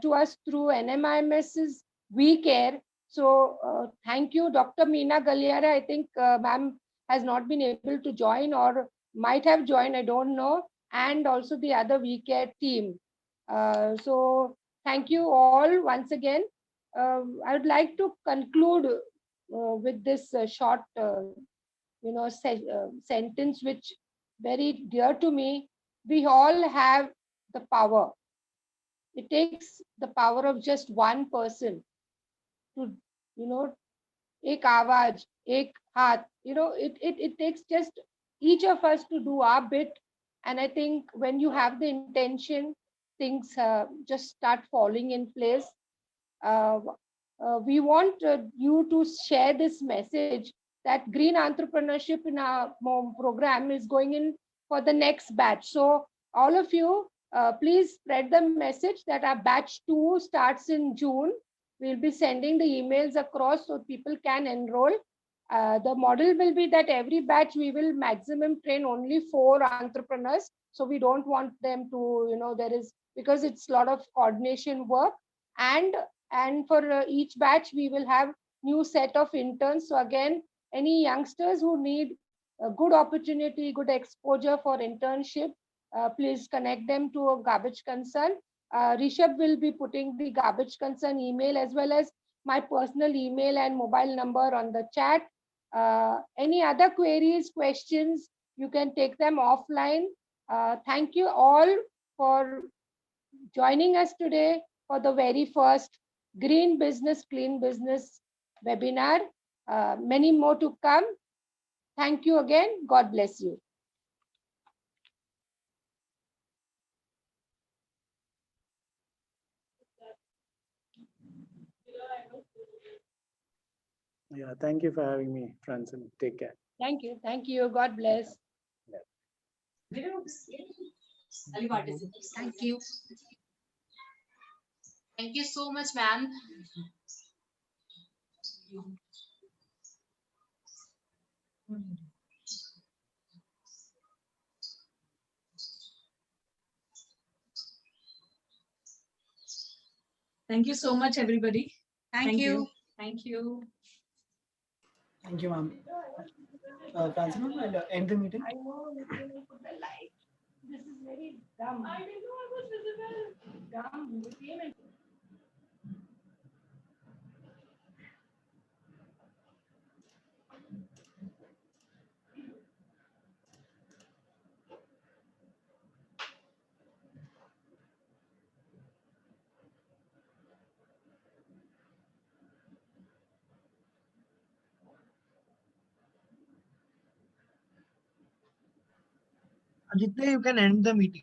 Speaker 10: to us through NMIMS's We Care. So thank you, Dr. Meena Galiara. I think ma'am has not been able to join, or might have joined, I don't know. And also the other We Care team. So thank you all once again. I would like to conclude with this short sentence, which very dear to me. We all have the power. It takes the power of just one person to ek awaaz, ek haath. It takes just each of us to do our bit. And I think when you have the intention, things just start falling in place. We want you to share this message that green entrepreneurship in our program is going in for the next batch. So all of you, please spread the message that our batch 2 starts in June. We'll be sending the emails across so people can enroll. The model will be that every batch we will maximum train only 4 entrepreneurs. So we don't want them to, because it's a lot of coordination work. And for each batch, we will have new set of interns. So again, any youngsters who need a good opportunity, good exposure for internship, please connect them to a Garbage Concern. Rishabh will be putting the Garbage Concern email as well as my personal email and mobile number on the chat. Any other queries, questions, you can take them offline. Thank you all for joining us today for the very first Green Business, Clean Business webinar. Many more to come. Thank you again. God bless you.
Speaker 11: Yeah, thank you for having me, Francine. Take care.
Speaker 10: Thank you. Thank you. God bless.
Speaker 4: Thank you. Thank you so much, ma'am.
Speaker 9: Thank you so much, everybody.
Speaker 7: Thank you.
Speaker 9: Thank you.
Speaker 3: Thank you, ma'am. Francine, I'll end the meeting.
Speaker 10: I know you can put the light. This is very dumb. I didn't know I was visible. Dumb. You came and
Speaker 6: Aditya, you can end the meeting.